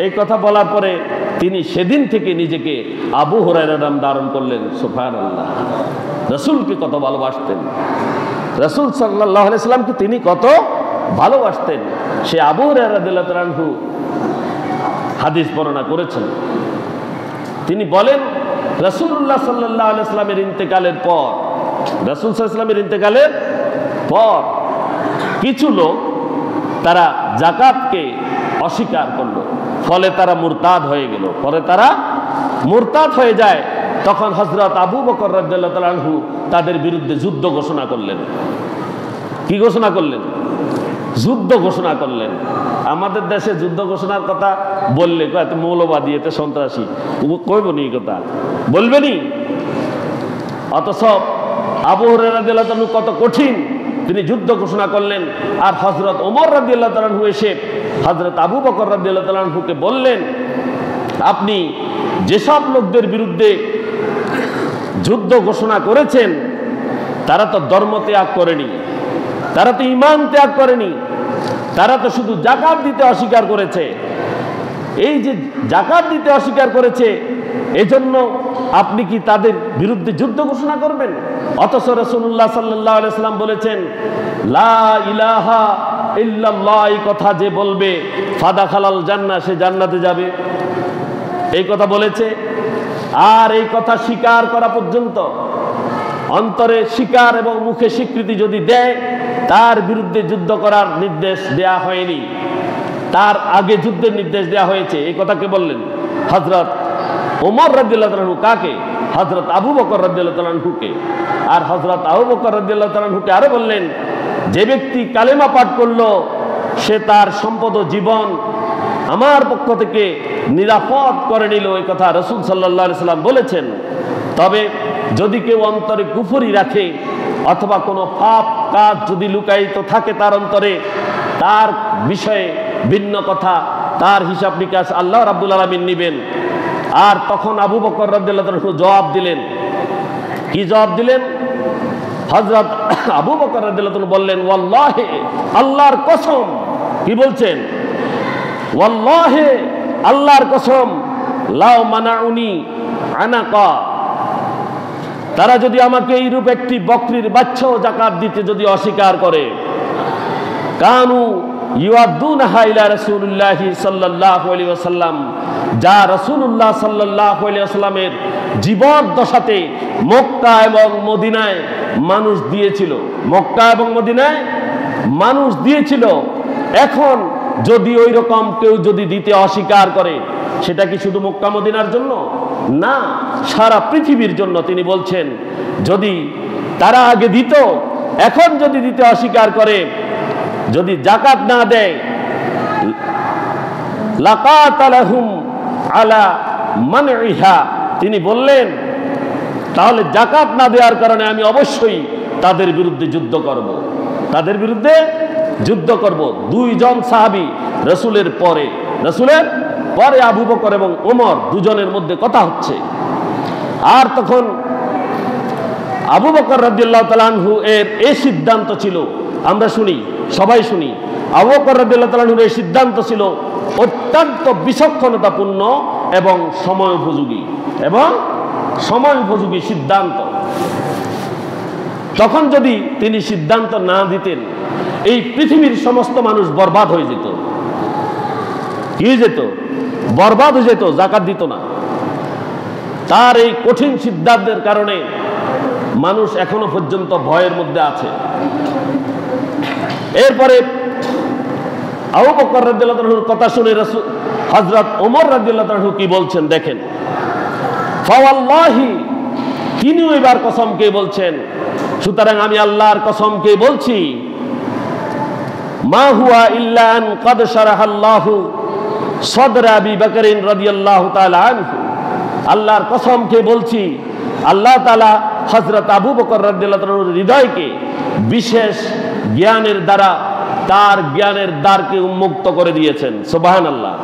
এই কথা বলার পরে তিনি সেদিন থেকে নিজেকে আবু হুরায়রা নাম ধারণ করলেন। সুবহানাল্লাহ, রাসূলকে কত ভালোবাসতেন, রাসূল সাল্লাল্লাহু আলাইহি সাল্লামকে তিনি কত ভালোবাসতেন। সে আবু হুরায়রা রাদিয়াল্লাহু তাআলা আনহু হাদিস বর্ণনা করেছেন। তিনি বলেন রাসূলুল্লাহ সাল্লাল্লাহু আলাইহি সাল্লামের ইন্তেকালের পর, রাসূল সাল্লাল্লাহু আলাইহি সাল্লামের ইন্তেকালের পর কিছু লোক তারা যাকাতকে অস্বীকার করলো, ফলে তারা মুরতাদ হয়ে গেল। পরে তারা মুরতাদ হয়ে যায়, তখন হযরত আবু বকর রাদিয়াল্লাহু তাআলা আনহু তাদের বিরুদ্ধে যুদ্ধ ঘোষণা করলেন। কি ঘোষণা করলেন? যুদ্ধ ঘোষণা করলেন। আমাদের দেশে যুদ্ধ ঘোষণার কথা বললে এত মৌলবাদী, এতে সন্ত্রাসী, কইবনি কথা, বলবেনি। অথচ আবু হুরায়রা রাদিয়াল্লাহু তাআলা কত কঠিন, তিনি যুদ্ধ ঘোষণা করলেন। আর হযরত ওমর রাদিয়াল্লাহু তাআলা আনহু এসে হযরত আবু বকর রাদিয়াল্লাহু তাআলা আনহুকে বললেন, আপনি যেসব লোকদের বিরুদ্ধে যুদ্ধ ঘোষণা করেছেন তারা তো ধর্ম ত্যাগ করেনি, তারা তো ঈমান ত্যাগ করেনি, তারা তো শুধু যাকাত দিতে অস্বীকার করেছে। এই যে যাকাত দিতে অস্বীকার করেছে, এজন্য আপনি কি তাদের বিরুদ্ধে যুদ্ধ ঘোষণা করবেন? অথচ রাসূলুল্লাহ সাল্লাল্লাহু আলাইহি সাল্লাম বলেছেন, লা ইলাহা ইল্লাল্লাহ, এই কথা যে বলবে ফাদাখালাল জান্নাহ, সে জান্নাতে যাবে, এই কথা বলেছে। আর এই কথা স্বীকার করা পর্যন্ত, অন্তরে স্বীকার এবং মুখে স্বীকৃতি যদি দেয়, তার বিরুদ্ধে যুদ্ধ করার নির্দেশ দেয়া হয়নি, তার আগে যুদ্ধের নির্দেশ দেয়া হয়েছে। এই কথাকে বললেন হযরত ওমর রাদিয়াল্লাহু তাআলা আনহু। কাকে? হযরত আবু বকর রাদিয়াল্লাহু তাআলা আনহুকে। আর হযরত আবু বকর রাদিয়াল্লাহু তাআলা আনহুকে আরো বললেন, যে ব্যক্তি কালেমা পাঠ করলো সে তার সম্পদ ও জীবন আমার পক্ষ থেকে নিরাপদ করে নিল। এই কথা রাসূল সাল্লাল্লাহু আলাইহি সাল্লাম বলেছেন। তবে যদি কেউ অন্তরে কুফরি রাখে অথবা কোনো পাপ কাজ যদি লুকায়িত থাকে তার অন্তরে, তার বিষয়ে ভিন্ন কথা, তার হিসাব নিকাশ আল্লাহ রাব্বুল আলামিন নেবেন। আর তখন আবু বকর রাদিয়াল্লাহু তাআলা জবাব দিলেন। কি জবাব দিলেন? হযরত আবু বকর রাদিয়াল্লাহু তাআলা বললেন, ওয়াল্লাহি, আল্লাহর কসম। কি বলছেন? ওয়াল্লাহি, আল্লাহর কসম, লাউ মানাউনি আনাকা, তারা যদি আমাকে এইরূপ একটি বকরির বাচ্চাও যাকাত দিতে যদি অস্বীকার করে, কানু ইউআদ্দুনাহা ইলা রাসূলিল্লাহি সাল্লাল্লাহু আলাইহি ওয়াসাল্লাম, যা রাসূলুল্লাহ সাল্লাল্লাহু আলাইহি ওয়াসাল্লামের জীবদ্দশাতে মক্কা এবং মদিনায় মানুষ দিয়েছিল, মক্কা এবং মদিনায় মানুষ দিয়েছিল। এখন যদি ওই রকম কেউ যদি দিতে অস্বীকার করে, সেটা কি শুধু মক্কা মদিনার জন্য? না, সারা পৃথিবীর জন্য। তিনি বলছেন, যদি তারা আগে দিত, এখন যদি দিতে অস্বীকার করে, যদি যাকাত না দেয়, লাকাতালাহুম আলা মানইহা, তিনি বললেন তাহলে যাকাত না দেওয়ার কারণে আমি অবশ্যই তাদের বিরুদ্ধে যুদ্ধ করব, তাদের বিরুদ্ধে যুদ্ধ করব। দুইজন সাহাবী রাসূলের পরে আবু বকর এবং ওমর, দুজনের মধ্যে কথা হচ্ছে। আর তখন আবু বকর রাদিয়াল্লাহু তাআলা আনহু এর এই সিদ্ধান্ত ছিল, আমরা শুনি, সবাই শুনি, আবু বকর রাদিয়াল্লাহু তাআলা আনহুর এই সিদ্ধান্ত ছিল অত্যন্ত বিচক্ষণতাপূর্ণ এবং সময় উপযোগী সিদ্ধান্ত। তখন যদি তিনি সিদ্ধান্ত না দিতেন, এই পৃথিবীর সমস্ত মানুষ বরবাদ হয়ে যেত। কি যেত? বরবাদ হয়ে যেত, যাকাত দিত না। তার এই কঠিন সিদ্ধান্তের কারণে মানুষ এখনো পর্যন্ত ভয়ের মধ্যে আছে। এরপরে আবু বকর রাদিয়াল্লাহু তাআলার কথা শুনে হযরত ওমর রাদিয়াল্লাহু তাআলা কি বলছেন দেখেন। ফাওয়াল্লাহি, তিনি এবার কসমকে বলছেন, সুতরাং আমি আল্লাহর কসমকে বলছি, মা হুয়া ইল্লা আন ক্বাদ শারাহাল্লাহু সদর আবি বকরিন রাদিয়াল্লাহু তাআলা আনহু, আল্লাহর কসম খেয়ে বলছি, আল্লাহ তাআলা হযরত আবু বকর রাদিয়াল্লাহু তাআলার হৃদয়কে বিশেষ জ্ঞানের দ্বারা তার জ্ঞানের দ্বারকে উন্মুক্ত করে দিয়েছেন। সুবহানাল্লাহ।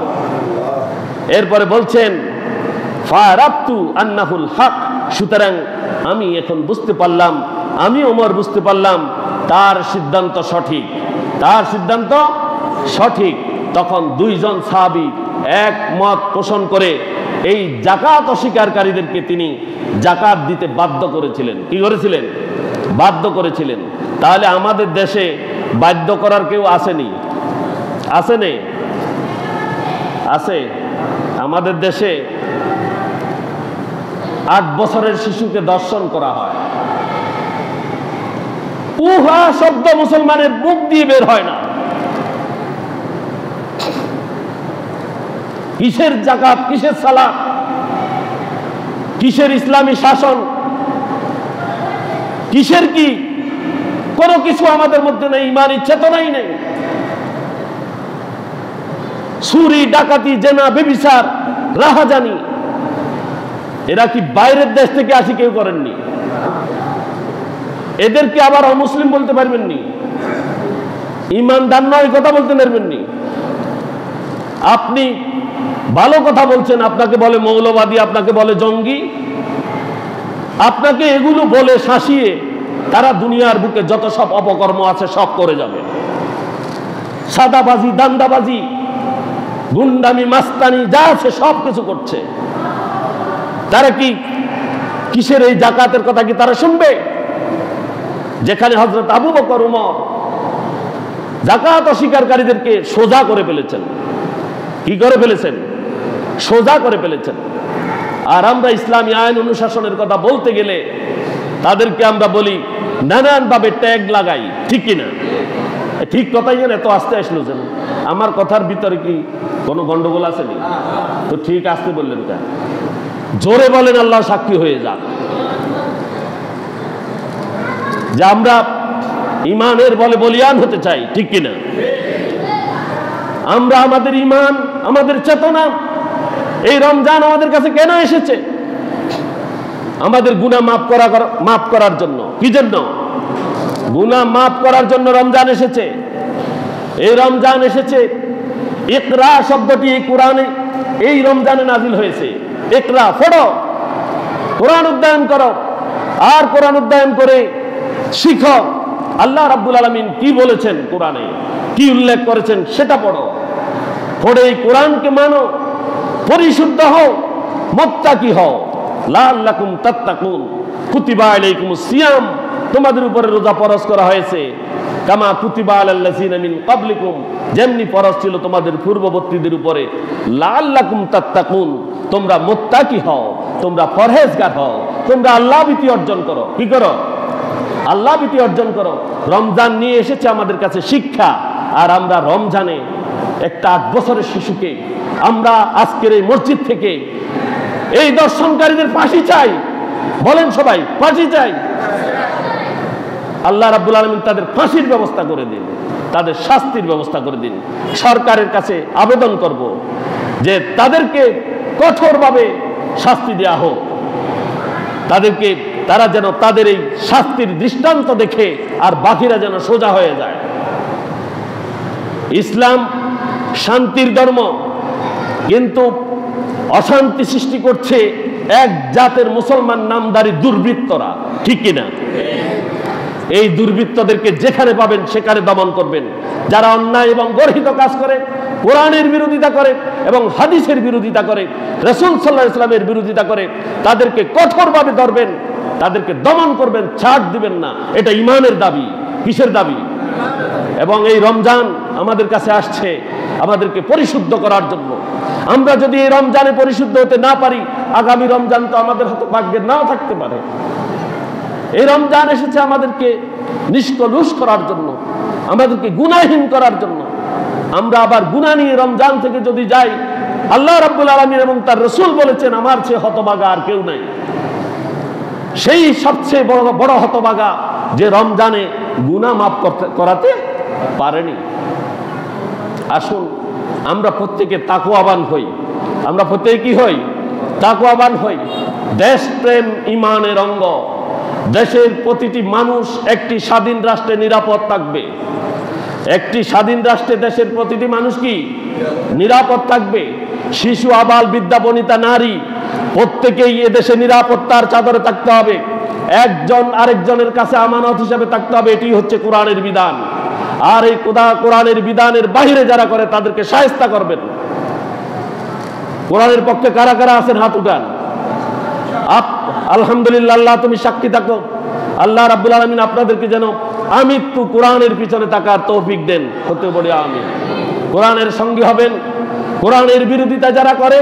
এরপরে বলছেন ফারাবতু আন্নাহুল হক, সুতরাং আমি এখন বুঝতে পারলাম, আমি ওমর বুঝতে পারলাম তার সিদ্ধান্ত সঠিক, তার সিদ্ধান্ত সঠিক। তখন দুইজন সাহাবী একমত পোষণ করে এই যাকাত অস্বীকারীদেরকে তিনি যাকাত দিতে বাধ্য করেছিলেন। কি করেছিলেন? বাধ্য করেছিলেন। তাহলে আমাদের দেশে বাধ্য করার কেউ আসেনি? আসেনি? আছে। আমাদের দেশে 8 বছরের শিশুকে দর্শন করা হয়। উহা শব্দ মুসলমানের মুখ দিয়ে বের হয় না। কিসের যাকাত, কিসের সালাত, কিসের ইসলামী শাসন, কিসের কি, কোনো কিছু আমাদের মধ্যে নেই, ইমানি চেতনাই নেই। চুরি, ডাকাতি, জেনা, ব্যভিচার, রাহাজানি, এরা কি বাইরের দেশ থেকে আসি কেউ করেননি? এদেরকে আবার অমুসলিম বলতে পারবেননি, ইমানদার নয় কথা বলতে পারবেননি। আপনি ভালো কথা বলছেন, আপনাকে বলে মৌলবাদী, আপনাকে বলে জঙ্গি, আপনাকে এগুলো বলে শাসিয়ে তারা দুনিয়ার বুকে যত সব অপকর্ম আছে সব করে যাবে। সাদাবাজি, দান্দাবাজি, গুন্ডামি, মাস্তানি যা আছে সব কিছু করছে। তারা কি কিসের এই যাকাতের কথা কি তারা শুনবে? যেখানে হযরত আবু বকর, ওমর যাকাত অস্বীকারীদেরকে সোজা করে ফেলেছেন। কি করে ফেলেছেন? সোজা করে ফেলেছেন। আর আমরা ইসলামী আইন অনুশাসনের কথা বলতে গেলে তাদেরকে আমরা বলি নানান ভাবে ট্যাগ লাগাই, ঠিক কিনা? ঠিক কথাই যেন এত আস্তে আসলো যেন, আমার কথার ভিতরে কি কোনো গন্ডগোল আসেনি? তো ঠিক আসতে বললেন কেন? জোরে বলেন, আল্লাহ সাক্ষী হয়ে যাক যে আমরা ইমানের বলে বলিয়ান হতে চাই, ঠিক কিনা? আমরা আমাদের ইমান, আমাদের চেতনা, এই রমজান আমাদের কাছে কেন এসেছে? আমাদের গুনাহ মাফ করার জন্য। কি জন্য? গুনাহ মাফ করার জন্য রমজান এসেছে। এই রমজান এসেছে, ইকরা শব্দটি এই কোরআনে এই রমজানে নাজিল হয়েছে। ইকরা, পড়ো, কোরআন অধ্যয়ন করো, আর কোরআন অধ্যয়ন করে শিখো। আল্লাহ রাব্বুল আলামিন কি বলেছেন, কোরআনে কি উল্লেখ করেছেন সেটা পড়ো। পড়ে এই কোরআনকে মানো, পরিশুদ্ধ হও, মুত্তাকি হও। লাআল্লাকুম তাত্তাকুন, কুতিবা আলাইকুমুস সিয়াম, তোমাদের উপরে রোজা ফরজ করা হয়েছে। কামা কুতিবা আলাল্লাযিনা মিন ক্বাবলিকুম, যেমনি ফরজ ছিল তোমাদের পূর্ববর্তীদের উপরে। লাআল্লাকুম তাত্তাকুন, তোমরা মুত্তাকি হও, তোমরা পরহেজগার হও, তোমরা আল্লাহ ভীতি অর্জন করো। কি করো? আল্লাহ ভীতি অর্জন করো। রমজান নিয়ে এসেছে আমাদের কাছে শিক্ষা। আর আমরা রমজানে একটা 8 বছরের শিশুকে আমরা আজকের এই মসজিদ থেকে এই দর্শনকারীদের ফাঁসি চাই। বলেন সবাই, ফাঁসি চাই। আল্লাহ রাব্বুল আলামিন তাদের ফাঁসির ব্যবস্থা করে দিন, তাদের শাস্তির ব্যবস্থা করে দিন। সরকারের কাছে আবেদন করব যে তাদেরকে কঠোরভাবে শাস্তি দেওয়া হোক। তাদেরকে, তারা যেন তাদের এই শাস্তির দৃষ্টান্ত দেখে আর বাকিরা যেন সোজা হয়ে যায়। ইসলাম শান্তির ধর্ম, কিন্তু অশান্তি সৃষ্টি করছে এক জাতের মুসলমান নামধারী দুর্বৃত্তরা, ঠিক কিনা? এই দুর্বৃত্তদেরকে যেখানে পাবেন সেখানে দমন করবেন। যারা অন্যায় এবং গর্হিত কাজ করে, কোরআনের বিরোধিতা করে এবং হাদিসের বিরোধিতা করে, রাসূল সাল্লাল্লাহু আলাইহি ওয়াসাল্লামের বিরোধিতা করে, তাদেরকে কঠোরভাবে ধরবেন, তাদেরকে দমন করবেন, ছাড় দিবেন না। এটা ঈমানের দাবি। কিসের দাবি? এবং এই রমজান আমাদের কাছে আসছে আমাদেরকে পরিশুদ্ধ করার জন্য। আমরা যদি এই রমজানে পরিশুদ্ধ হতে না পারি, আগামী রমজান তো আমাদের হয়তো ভাগ্যে নাও থাকতে পারে। এই রমজান এসেছে আমাদেরকে নিষ্কলুষ করার জন্য, আমাদেরকে গুনাহীন করার জন্য। আমরা আবার গুনাহ নিয়ে রমজান থেকে যদি যাই, আল্লাহ রাব্বুল আলামিন এবং তার রাসূল বলেছেন আমার চেয়ে হতভাগা আর কেউ নাই। সেই সবচেয়ে বড় হতভাগা যে রমজানে গুনাহ মাফ করাতে পারেনি। আসুন আমরা প্রত্যেকে তাকওয়াবান হই। আমরা প্রত্যেকে কি হই? তাকওয়াবান হই। দেশপ্রেম ঈমানের অঙ্গ। দেশের প্রতিটি মানুষ একটি স্বাধীন রাষ্ট্রে নিরাপদ থাকবে। একটি স্বাধীন রাষ্ট্রে দেশের প্রতিটি মানুষ কি নিরাপদ থাকবে। শিশু, আবাল, বৃদ্ধা, বনিতা, নারী প্রত্যেকেই এদেশে নিরাপত্তার চাদরে থাকতে হবে। একজন আরেকজনের কাছে আমানত হিসাবে থাকতে হবে। এটি হচ্ছে কোরআনের বিধান। আর এই কোরআনের বিধানের বাহিরে যারা করে তাদেরকে শায়েস্তা করবেন। কোরআনের পক্ষে কারা কারা আছেন হাত উঠান। আলহামদুলিল্লাহ, আল্লাহ তুমি সাক্ষী থাকো। আল্লাহ রাব্বুল আলামিন আপনাদেরকে যেন আমৃত্যু কোরআনের পিছনে থাকার তৌফিক দেন। হতে বলি আমিন। কোরআনের সঙ্গী হবেন। কোরআনের বিরোধিতা যারা করে,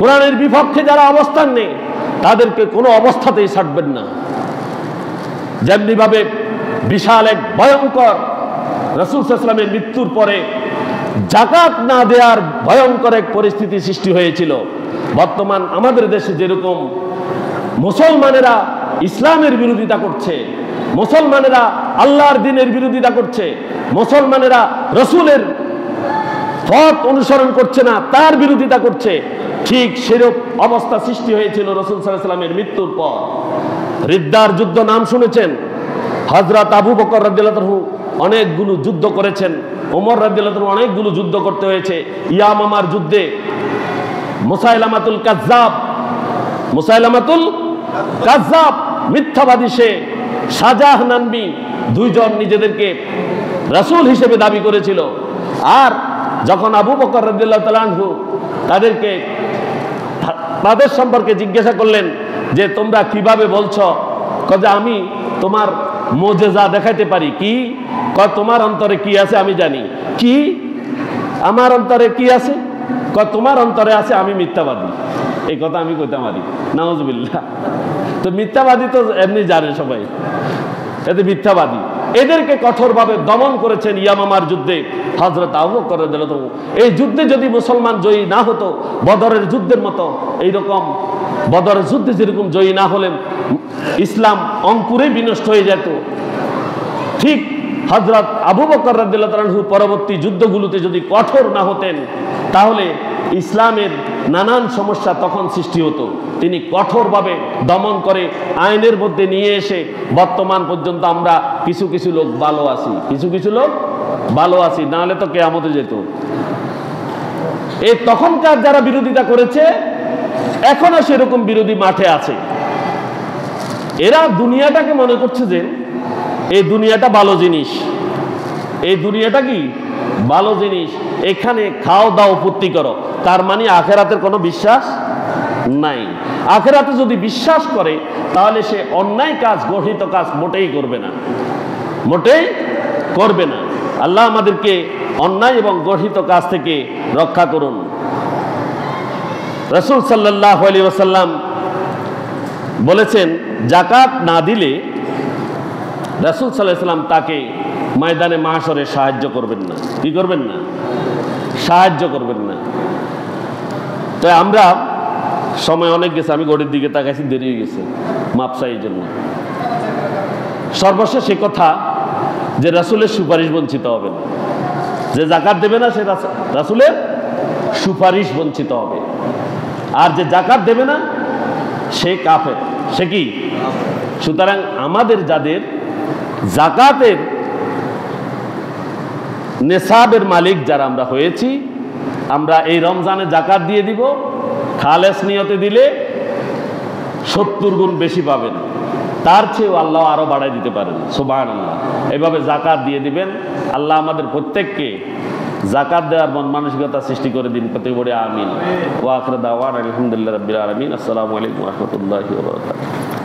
কোরআনের বিপক্ষে যারা অবস্থান নেয়, তাদেরকে কোনো অবস্থাতেই ছাড়বেন না। যেমনি ভাবে বিশাল এক ভয়ঙ্কর রাসূল সাল্লাল্লাহু আলাইহি ওয়াসাল্লামের মৃত্যুর পরে যাকাত না দেওয়ার ভয়ঙ্কর এক পরিস্থিতি সৃষ্টি হয়েছিল, বর্তমান আমাদের দেশে যেরকম মুসলমানেরা ইসলামের বিরোধিতা করছে, মুসলমানেরা আল্লাহর দ্বীনের বিরোধিতা করছে, মুসলমানেরা রাসূলের পথ অনুসরণ করছে না, তার বিরোধিতা করছে, ঠিক সেরূপ অবস্থা সৃষ্টি হয়েছিল রাসূল সাল্লাল্লাহু আলাইহি ওয়াসাল্লামের মৃত্যুর পর। রিদ্দার যুদ্ধ নাম শুনেছেন। হযরত আবু বকর রাদিয়াল্লাহু আনহু অনেকগুলো যুদ্ধ করেছেন। ওমর রাদিয়াল্লাহু আনহু অনেকগুলো যুদ্ধ করতে হয়েছে। ইয়ামামার যুদ্ধে মুসাইলামাতুল কাজ্জাব মিথ্যাবাদী সে শাজাহ নানবি দুইজন নিজেদেরকে রাসূল হিসেবে দাবি করেছিল। আর যখন আবু বকর রাদিয়াল্লাহু তাআলা আনহু তাদের সম্পর্কে জিজ্ঞাসা করলেন যে তোমরা কিভাবে বলছো, যে আমি তোমার মুজিজা দেখাইতে পারি। কি? তোমার অন্তরে কি আছে আমি জানি। কি আমার অন্তরে কি আছে? তোমার অন্তরে আছে আমি মিথ্যাবাদী। এই কথা আমি কইতে পারি। নাউজুবিল্লাহ। তো মিথ্যাবাদী তো এমনি জানে সবাই, এতে মিথ্যাবাদী। এদেরকে কঠোরভাবে দমন করেছেন ইয়ামামার যুদ্ধে হযরত আবু বকর রাদিয়াল্লাহু আনহু। এই যুদ্ধে যদি মুসলমান জয়ী না হতো, বদরের যুদ্ধের মতো এইরকম বদরের যুদ্ধে যেরকম জয়ী না হলেন ইসলাম অঙ্কুরে বিনষ্ট হয়ে যেত, ঠিক হযরত আবু বকর রাদিয়াল্লাহু আনহু পরবর্তী যুদ্ধগুলোতে যদি কঠোর না হতেন, তাহলে ইসলামের নানান সমস্যা তখন সৃষ্টি হতো। তিনি কঠোরভাবে দমন করে আইনের মধ্যে নিয়ে এসে বর্তমান পর্যন্ত আমরা কিছু কিছু লোক ভালো আছি, নাহলে তো কিয়ামতে যেত। এই তখনকার যারা বিরোধিতা করেছে এখনো সেরকম বিরোধী মাঠে আছে। এরা দুনিয়াটাকে মনে করছে যে এই দুনিয়াটা ভালো জিনিস, এই দুনিয়াটা কি ভালো জিনিস, এখানে খাও দাও ফুর্তি করো। তার মানে আখেরাতের কোনো বিশ্বাস নাই। আখেরাতে যদি বিশ্বাস করে তাহলে সে অন্যায় কাজ, গঠিত কাজ মোটেই করবে না। আল্লাহ আমাদেরকে অন্যায় এবং গঠিত কাজ থেকে রক্ষা করুন। রাসূল সাল্লাল্লাহু আলাইহি ওয়াসাল্লাম বলেছেন, যাকাত না দিলে রাসূল সাল্লাল্লাহু আলাইহি ওয়াসাল্লাম তাকে ময়দানে মাহশরে সাহায্য করবেন না। কি করবেন না? সাহায্য করবেন না। তো আমরা সময় অনেক গেছে, আমি ঘড়ির দিকে তাকাইছি, দেরি হয়ে গেছে, মাপ চাই জন্য। সর্বশেষ সে কথা যে রাসূলের সুপারিশ বঞ্চিত হবে না। যে যাকাত দেবে না সে রাসূলের সুপারিশ বঞ্চিত হবে। আর যে যাকাত দেবে না সে কাফের, সে কি? সুতরাং আমাদের যাদের যাকাতের নেসাবের মালিক যারা আমরা হয়েছি, আমরা এই রমজানে যাকাত দিয়ে দিব। খালেস নিয়তে দিলে 70 গুণ বেশি পাবেন, তার চেয়েও আল্লাহ আরো বাড়াই দিতে পারেন। সুবহানাল্লাহ। এইভাবে যাকাত দিয়ে দিবেন। আল্লাহ আমাদের প্রত্যেককে যাকাত দেওয়ার মন মানসিকতা সৃষ্টি করে দিন। প্রত্যেক বড়ে আমিন। ওয়া আখিরু দাওয়ানা আলহামদুলিল্লাহি রাব্বিল আলামিন। আসসালামু আলাইকুম ওয়া রাহমাতুল্লাহি ওয়া বারাকাতুহু।